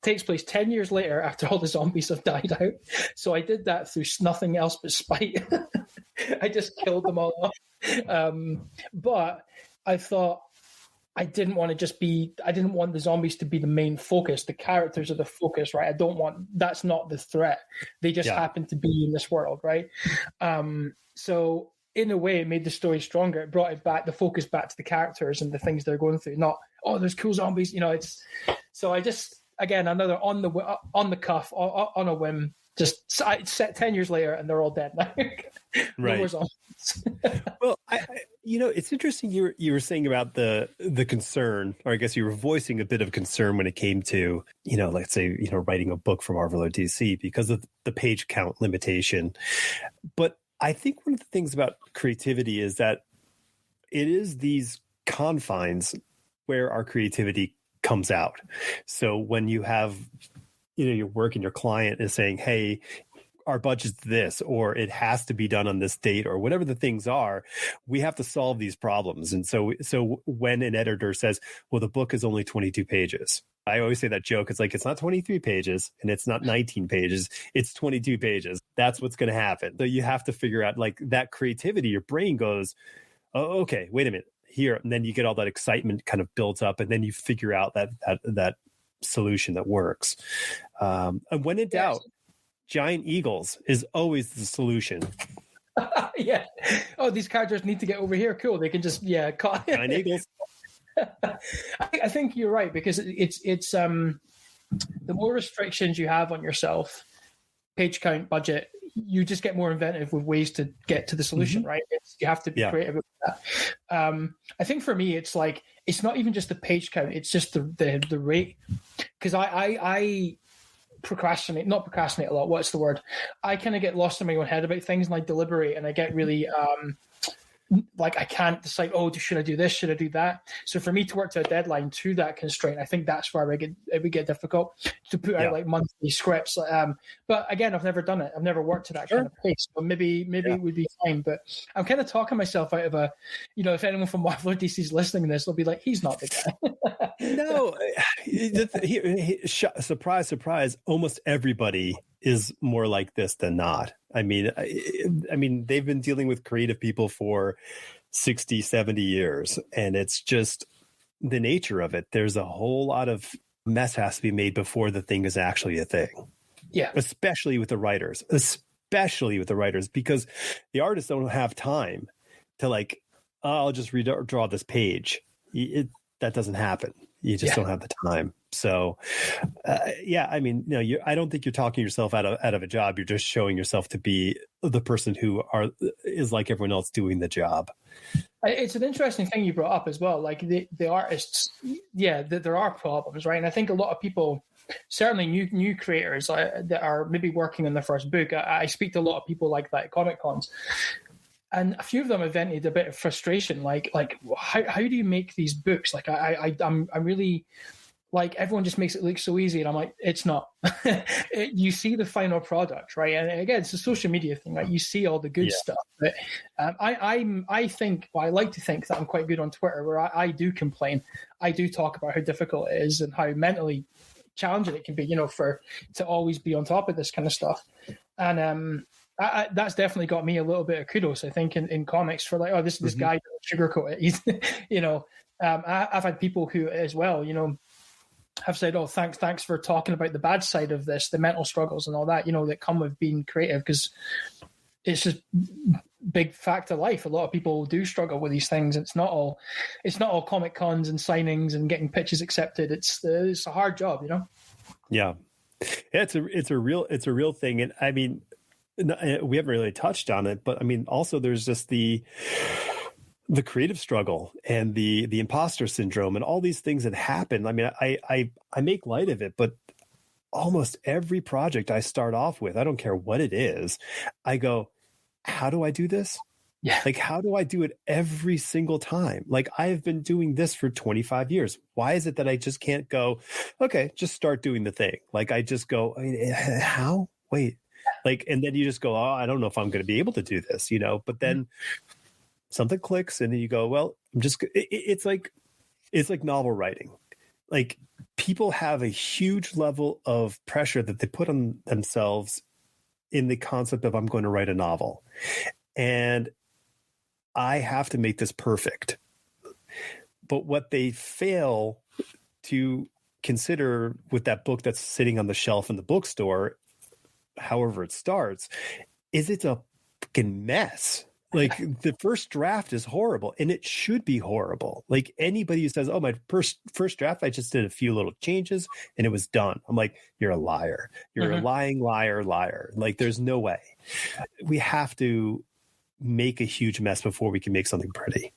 takes place 10 years later after all the zombies have died out. So I did that through nothing else but spite. I just killed them all off. But I thought I didn't want the zombies to be the main focus. The characters are the focus, right? That's not the threat. They just happen to be in this world, right? So in a way, it made the story stronger. It brought the focus back to the characters and the things they're going through. Not, oh, there's cool zombies. So I just, again, another on the cuff, on a whim, just set 10 years later and they're all dead now. No more zombies. Well, it's interesting you were saying about the concern, or I guess you were voicing a bit of concern when it came to, let's say, writing a book for Marvel or DC because of the page count limitation. But I think one of the things about creativity is that it is these confines where our creativity comes out. So when you have, your work and your client is saying, hey, our budget's this, or it has to be done on this date, or whatever the things are, we have to solve these problems. And so when an editor says, well, the book is only 22 pages, I always say that joke. It's like, it's not 23 pages and it's not 19 pages. It's 22 pages. That's what's going to happen. So you have to figure out like that creativity. Your brain goes, oh, okay, wait a minute here. And then you get all that excitement kind of built up, and then you figure out that solution that works. And when in doubt, giant eagles is always the solution. Yeah. Oh, these characters need to get over here. Cool. They can just, call giant eagles. I think you're right, because it's the more restrictions you have on yourself, page count, budget, you just get more inventive with ways to get to the solution, right? You have to be creative with that. I think for me, it's like, it's not even just the page count, it's just the rate. Because I not procrastinate a lot. What's the word? I kind of get lost in my own head about things, and I deliberate, and I get really like I can't decide, oh, should I do this? Should I do that? So for me to work to a deadline to that constraint, I think that's where it would get difficult to put out like monthly scripts. But again, I've never done it. I've never worked to that kind of pace. But maybe it would be fine. But I'm kind of talking myself out of if anyone from Marvel or DC is listening to this, they'll be like, he's not the guy. No, surprise, surprise. Almost everybody is more like this than not. I mean, they've been dealing with creative people for 60, 70 years, and it's just the nature of it. There's a whole lot of mess has to be made before the thing is actually a thing. Yeah. Especially with the writers, because the artists don't have time to like, I'll just redraw this page. That doesn't happen. You just don't have the time. So, I don't think you're talking yourself out of a job. You're just showing yourself to be the person who is like everyone else doing the job. It's an interesting thing you brought up as well. Like the artists, there are problems, right? And I think a lot of people, certainly new creators that are maybe working on their first book. I speak to a lot of people like that at Comic Cons. And a few of them have vented a bit of frustration, like how do you make these books? Like I'm really like everyone just makes it look so easy, and I'm like, it's not. You see the final product, right? And again, it's a social media thing, right? You see all the good stuff. But I think, well, I like to think that I'm quite good on Twitter, where I do complain, I do talk about how difficult it is and how mentally challenging it can be, to always be on top of this kind of stuff. And that's definitely got me a little bit of kudos, I think, in comics for like, oh, this guy doesn't sugarcoat it. He's, I've had people who as well, have said, oh, thanks for talking about the bad side of this, the mental struggles and all that, that come with being creative, because it's just big fact of life. A lot of people do struggle with these things. It's not all Comic Cons and signings and getting pitches accepted. It's a hard job, Yeah, it's a real thing. And I mean, we haven't really touched on it, but I mean, also there's just the creative struggle and the imposter syndrome and all these things that happen. I mean, I make light of it, but almost every project I start off with, I don't care what it is, I go, how do I do this? Yeah. Like, how do I do it every single time? Like, I have been doing this for 25 years. Why is it that I just can't go, okay, just start doing the thing? Like, I just go, how? Wait. Like, and then you just go, oh, I don't know if I'm going to be able to do this, but then something clicks and then you go, well, it's like novel writing. Like, people have a huge level of pressure that they put on themselves in the concept of, I'm going to write a novel and I have to make this perfect. But what they fail to consider with that book that's sitting on the shelf in the bookstore, however it starts, is it's a fucking mess. Like, the first draft is horrible, and it should be horrible. Like, anybody who says, oh, my first draft, I just did a few little changes and it was done, I'm like, you're a liar. You're a lying liar. Like, there's no way. We have to make a huge mess before we can make something pretty.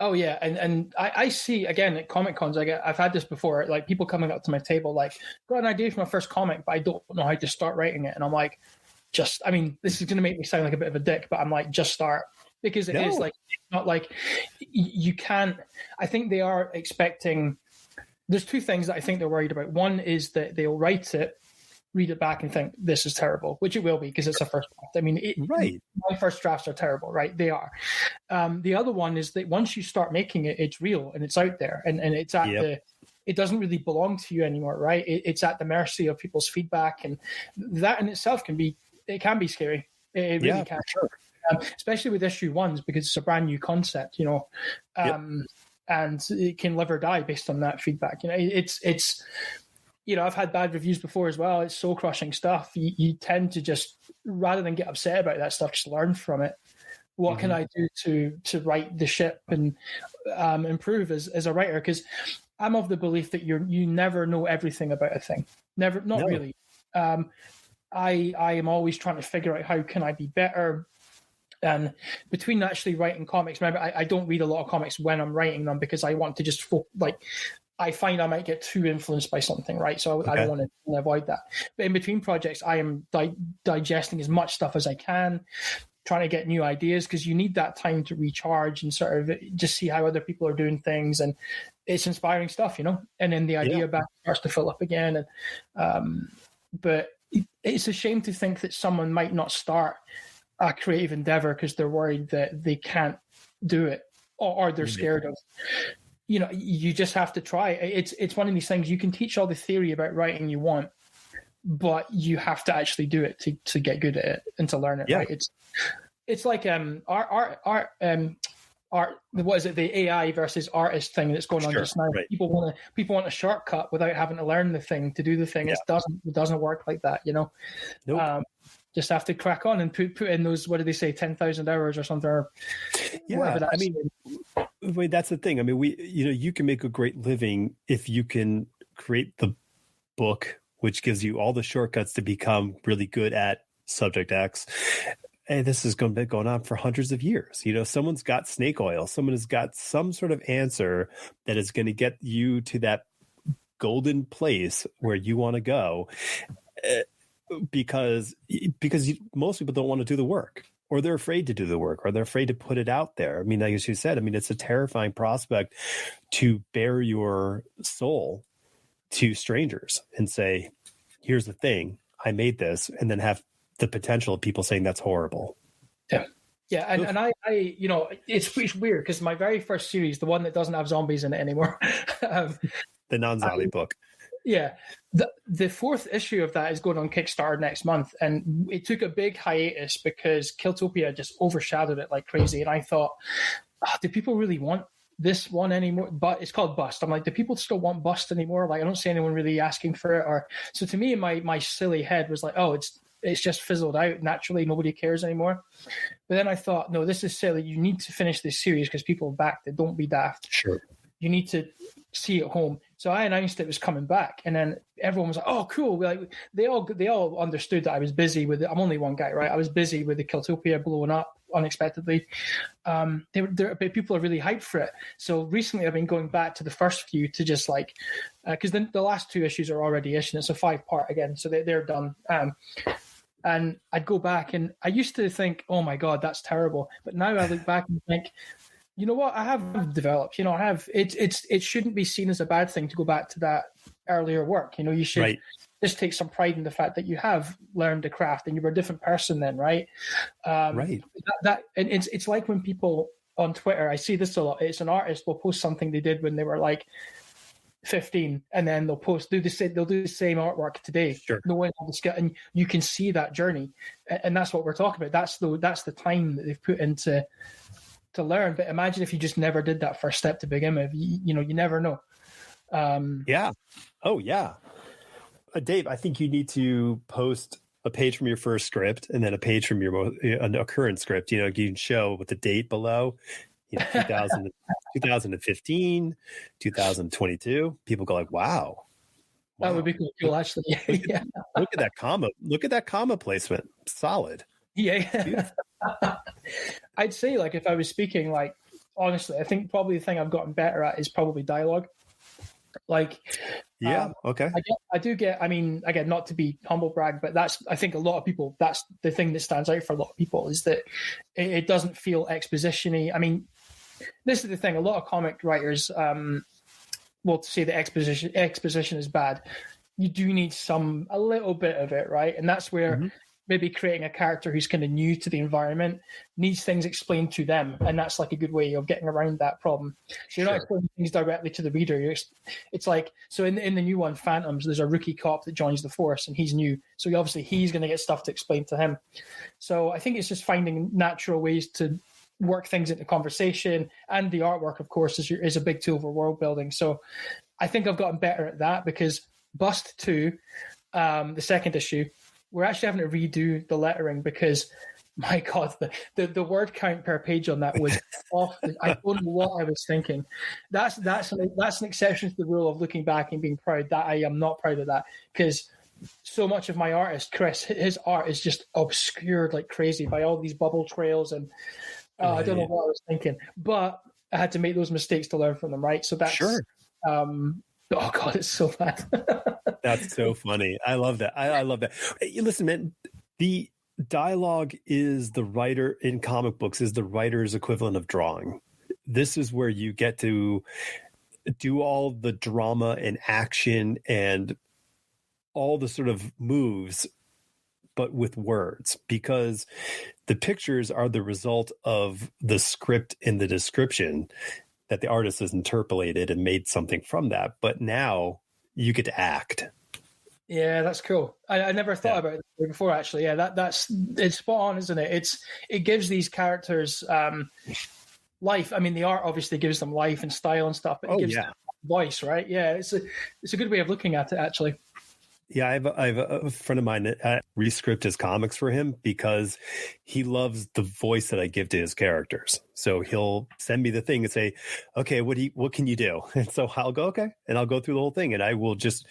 Oh yeah, and I see, again, at Comic Cons, I've had this before, like people coming up to my table like, got an idea for my first comic, but I don't know how to start writing it. And I'm like, this is going to make me sound like a bit of a dick, but I'm like, just start. Because it is like, it's not like you can't, I think they are expecting, there's two things that I think they're worried about. One is that they'll write it, read it back and think this is terrible, which it will be because it's a first draft. I mean, right. My first drafts are terrible, right? They are. The other one is that once you start making it, it's real and it's out there and it's at it doesn't really belong to you anymore, right? It's at the mercy of people's feedback, and that in itself can be scary. It really can. Sure. Especially with issue ones, because it's a brand new concept, and it can live or die based on that feedback. It's I've had bad reviews before as well. It's soul crushing stuff. You tend to just, rather than get upset about that stuff, just learn from it. What can I do to right the ship and improve as a writer? Because I'm of the belief that you never know everything about a thing. Really. I am always trying to figure out how can I be better. And between actually writing comics, remember, I don't read a lot of comics when I'm writing them because I want to just I find I might get too influenced by something, right? So I don't want to avoid that. But in between projects, I am digesting as much stuff as I can, trying to get new ideas, because you need that time to recharge and sort of just see how other people are doing things. And it's inspiring stuff, and then the idea back starts to fill up again. And but it's a shame to think that someone might not start a creative endeavor because they're worried that they can't do it or they're scared of. You just have to try. It's one of these things. You can teach all the theory about writing you want, but you have to actually do it to get good at it and to learn it. Yeah. Right? It's like art. What is it? The AI versus artist thing that's going on just now. Right. People want a shortcut without having to learn the thing to do the thing. It doesn't work like that. Nope. Just have to crack on and put in those, what do they say, 10,000 hours or something, or whatever that is. That's the thing. I mean, you can make a great living if you can create the book, which gives you all the shortcuts to become really good at subject X. And this has been going on for hundreds of years. Someone's got snake oil. Someone has got some sort of answer that is going to get you to that golden place where you want to go. Because most people don't want to do the work, or they're afraid to do the work, or they're afraid to put it out there. I mean, like as you said, it's a terrifying prospect to bare your soul to strangers and say, here's the thing, I made this, and then have the potential of people saying that's horrible. Yeah, and I it's weird because my very first series, the one that doesn't have zombies in it anymore, the non-zombie book. Yeah, the fourth issue of that is going on Kickstarter next month, and it took a big hiatus because KILLTOPIA just overshadowed it like crazy. And I thought, do people really want this one anymore? But it's called Bust. I'm like, do people still want Bust anymore? Like, I don't see anyone really asking for it. Or so to me, my silly head was like, oh, it's just fizzled out naturally. Nobody cares anymore. But then I thought, no, this is silly. You need to finish this series because people backed it. Don't be daft. Sure. You need to see it home. So I announced it was coming back, and then everyone was like, "Oh, cool!" Like they all understood that I was busy with it. I'm only one guy, right? I was busy with the KILLTOPIA blowing up unexpectedly. People are really hyped for it. So recently, I've been going back to the first few to just like because the last two issues are already issued. It's a 5-part again, so they're done. And I'd go back, and I used to think, "Oh my God, that's terrible," but now I look back and think, you know what? I have developed. It shouldn't be seen as a bad thing to go back to that earlier work. You should just take some pride in the fact that you have learned the craft and you were a different person then, right? Right. And it's like when people on Twitter, I see this a lot. It's an artist will post something they did when they were like 15, and then they'll do the same artwork today. Sure. No one will discuss, and you can see that journey, and that's what we're talking about. That's the time that they've put into to learn. But imagine if you just never did that first step to begin with. You never know. Yeah. Oh yeah. Dave, I think you need to post a page from your first script and then a page from a current script. You can show with the date below. 2015, 2022. People go like, wow. That would be cool actually. Yeah. Look at that comma. Look at that comma placement. Solid. Yeah. I'd say, like, if I was speaking, like, honestly, I think probably the thing I've gotten better at is probably dialogue. Like, okay. I do get, I mean, again, not to be humble brag, but I think a lot of people, that's the thing that stands out for a lot of people is that it doesn't feel exposition-y. I mean, this is the thing, a lot of comic writers will say that exposition is bad. You do need a little bit of it, right? And that's where maybe creating a character who's kind of new to the environment needs things explained to them, and that's like a good way of getting around that problem. So you're not explaining things directly to the reader. It's like, so in the new one, Phantoms, there's a rookie cop that joins the force, and he's new, so he's going to get stuff to explain to him. So I think it's just finding natural ways to work things into conversation, and the artwork, of course, is a big tool for world building. So I think I've gotten better at that because Bust 2, the second issue, we're actually having to redo the lettering because, my God, the word count per page on that was off. I don't know what I was thinking. That's an exception to the rule of looking back and being proud. That I am not proud of that because so much of my artist, Chris, his art is just obscured like crazy by all these bubble trails and I don't know what I was thinking. But I had to make those mistakes to learn from them, right? So that's sure. Oh God, it's so bad. That's so funny. I love that. I love that. Hey, listen, man, the dialogue is the writer in comic books is the writer's equivalent of drawing. This is where you get to do all the drama and action and all the sort of moves, but with words, because the pictures are the result of the script in the description that the artist has interpolated and made something from that. But now you get to act. Yeah, that's cool. I never thought about it before, actually. Yeah, it's spot on, isn't it? It gives these characters life. I mean, the art obviously gives them life and style and stuff, but it gives them voice, right? Yeah, it's a good way of looking at it, actually. Yeah, I have a friend of mine that re-script his comics for him because he loves the voice that I give to his characters. So he'll send me the thing and say, okay, what can you do? And so I'll go, okay. And I'll go through the whole thing and I will just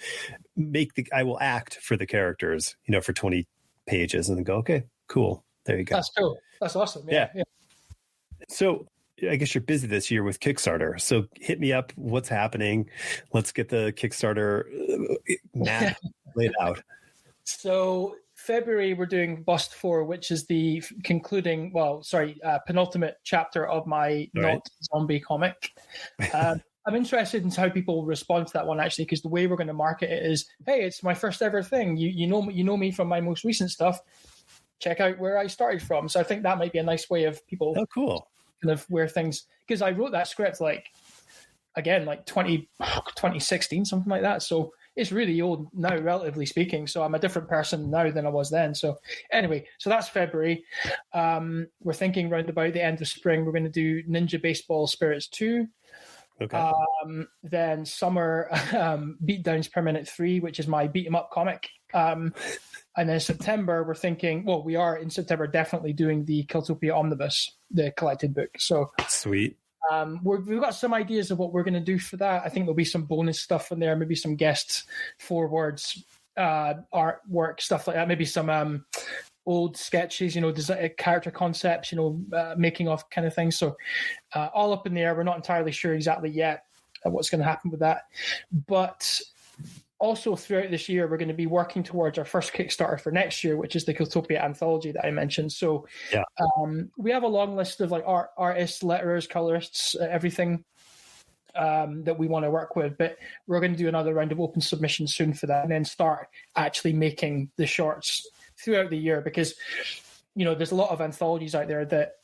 I will act for the characters, for 20 pages and then go, okay, cool. There you go. That's cool. That's awesome. Yeah. So I guess you're busy this year with Kickstarter. So hit me up. What's happening? Let's get the Kickstarter map laid out. So February, we're doing Bust 4, which is the penultimate chapter of my not zombie comic. I'm interested in how people respond to that one, actually, because the way we're going to market it is, hey, it's my first ever thing. You know me from my most recent stuff. Check out where I started from. So I think that might be a nice way of people. Oh, cool. Kind of where things, because I wrote that script like 2016, something like that. So it's really old now, relatively speaking. So I'm a different person now than I was then. So anyway, so that's February. We're thinking round about the end of spring, we're going to do Ninja Baseball Spirits 2. Okay. Then summer, Beatdowns Per Minute 3, which is my beat 'em up comic. And then September, we're thinking, well, we are in September definitely doing the KILLTOPIA Omnibus, the collected book. So sweet. We've got some ideas of what we're going to do for that. I think there'll be some bonus stuff in there, maybe some guest forewords, artwork, stuff like that, maybe some old sketches, character concepts, making of kind of things. So all up in the air. We're not entirely sure exactly yet what's going to happen with that. But also throughout this year, we're going to be working towards our first Kickstarter for next year, which is the KILLTOPIA anthology that I mentioned. So we have a long list of like artists, letterers, colorists, everything that we want to work with. But we're going to do another round of open submissions soon for that, and then start actually making the shorts throughout the year, because there's a lot of anthologies out there that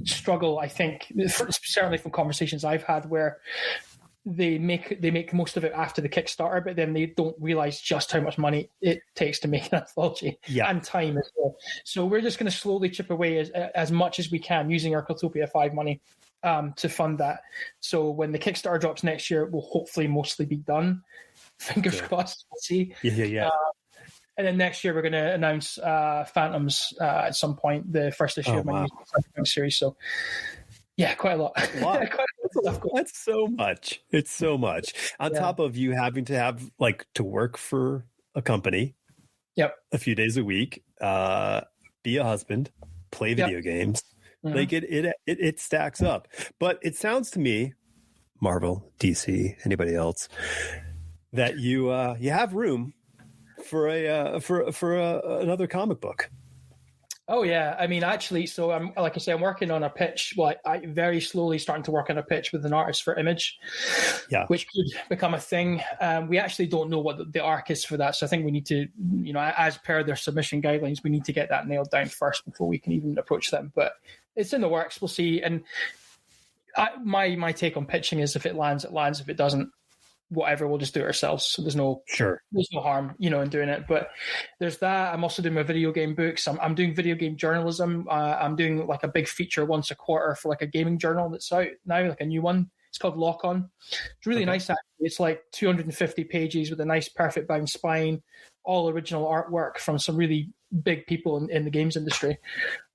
struggle, I think, certainly from conversations I've had, where they make most of it after the Kickstarter, but then they don't realize just how much money it takes to make an anthology and time as well. So we're just going to slowly chip away as much as we can using our KILLTOPIA 5 money to fund that. So when the Kickstarter drops next year, it will hopefully mostly be done. Fingers crossed. We'll see. Yeah. And then next year we're going to announce Phantoms at some point, the first issue of my new series. So yeah, quite a lot. That's so much. It's so much. On top of you having to have to work for a company. Yep. A few days a week, be a husband, play video games. Mm-hmm. It stacks up. But it sounds to me, Marvel, DC, anybody else, that you have room for another comic book. Oh yeah, I mean, actually, so I'm working on a pitch. Well, I very slowly starting to work on a pitch with an artist for Image, which could become a thing. We actually don't know what the arc is for that, so I think we need to, as per their submission guidelines, we need to get that nailed down first before we can even approach them. But it's in the works. We'll see. And my take on pitching is, if it lands, it lands. If it doesn't, whatever, we'll just do it ourselves. So there's no harm, in doing it. But there's that. I'm also doing my video game books. I'm doing video game journalism. I'm doing a big feature once a quarter for a gaming journal that's out now, a new one. It's called Lock On. It's really nice, actually. It's 250 pages with a nice, perfect bound spine, all original artwork from some really big people in the games industry.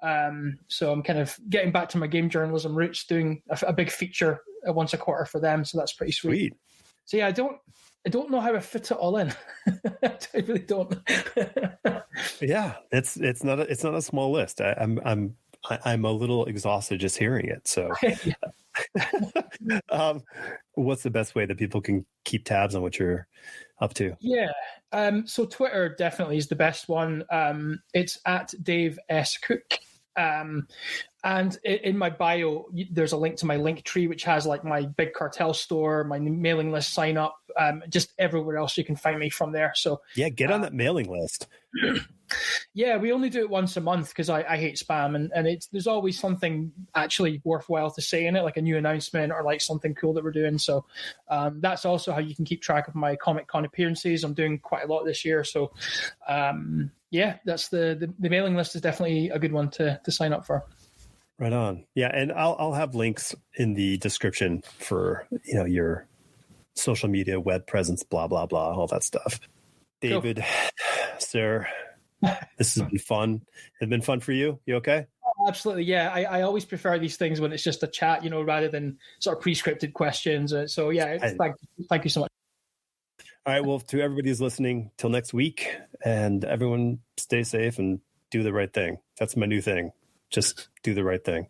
So I'm kind of getting back to my game journalism roots, doing a big feature once a quarter for them. So that's pretty sweet. So yeah, I don't know how to fit it all in. I really don't. Yeah, it's not a small list. I'm a little exhausted just hearing it. So, what's the best way that people can keep tabs on what you're up to? Yeah, so Twitter definitely is the best one. It's at Dave S. Cook. And in my bio, there's a link to my link tree, which has my big cartel store, my mailing list sign up, just everywhere else you can find me from there. So yeah, get on that mailing list. Yeah, we only do it once a month because I hate spam, and there's always something actually worthwhile to say in it, like a new announcement or something cool that we're doing. So that's also how you can keep track of my Comic Con appearances. I'm doing quite a lot this year, so yeah, that's the mailing list is definitely a good one to sign up for. Right on. Yeah, and I'll have links in the description for your social media, web presence, blah blah blah, all that stuff. David, sir, this has been fun. It's been fun for you. You okay? Oh, absolutely. Yeah, I always prefer these things when it's just a chat, rather than sort of pre-scripted questions. So yeah, thank you so much. All right. Well, to everybody who's listening, till next week, and everyone stay safe and do the right thing. That's my new thing. Just do the right thing.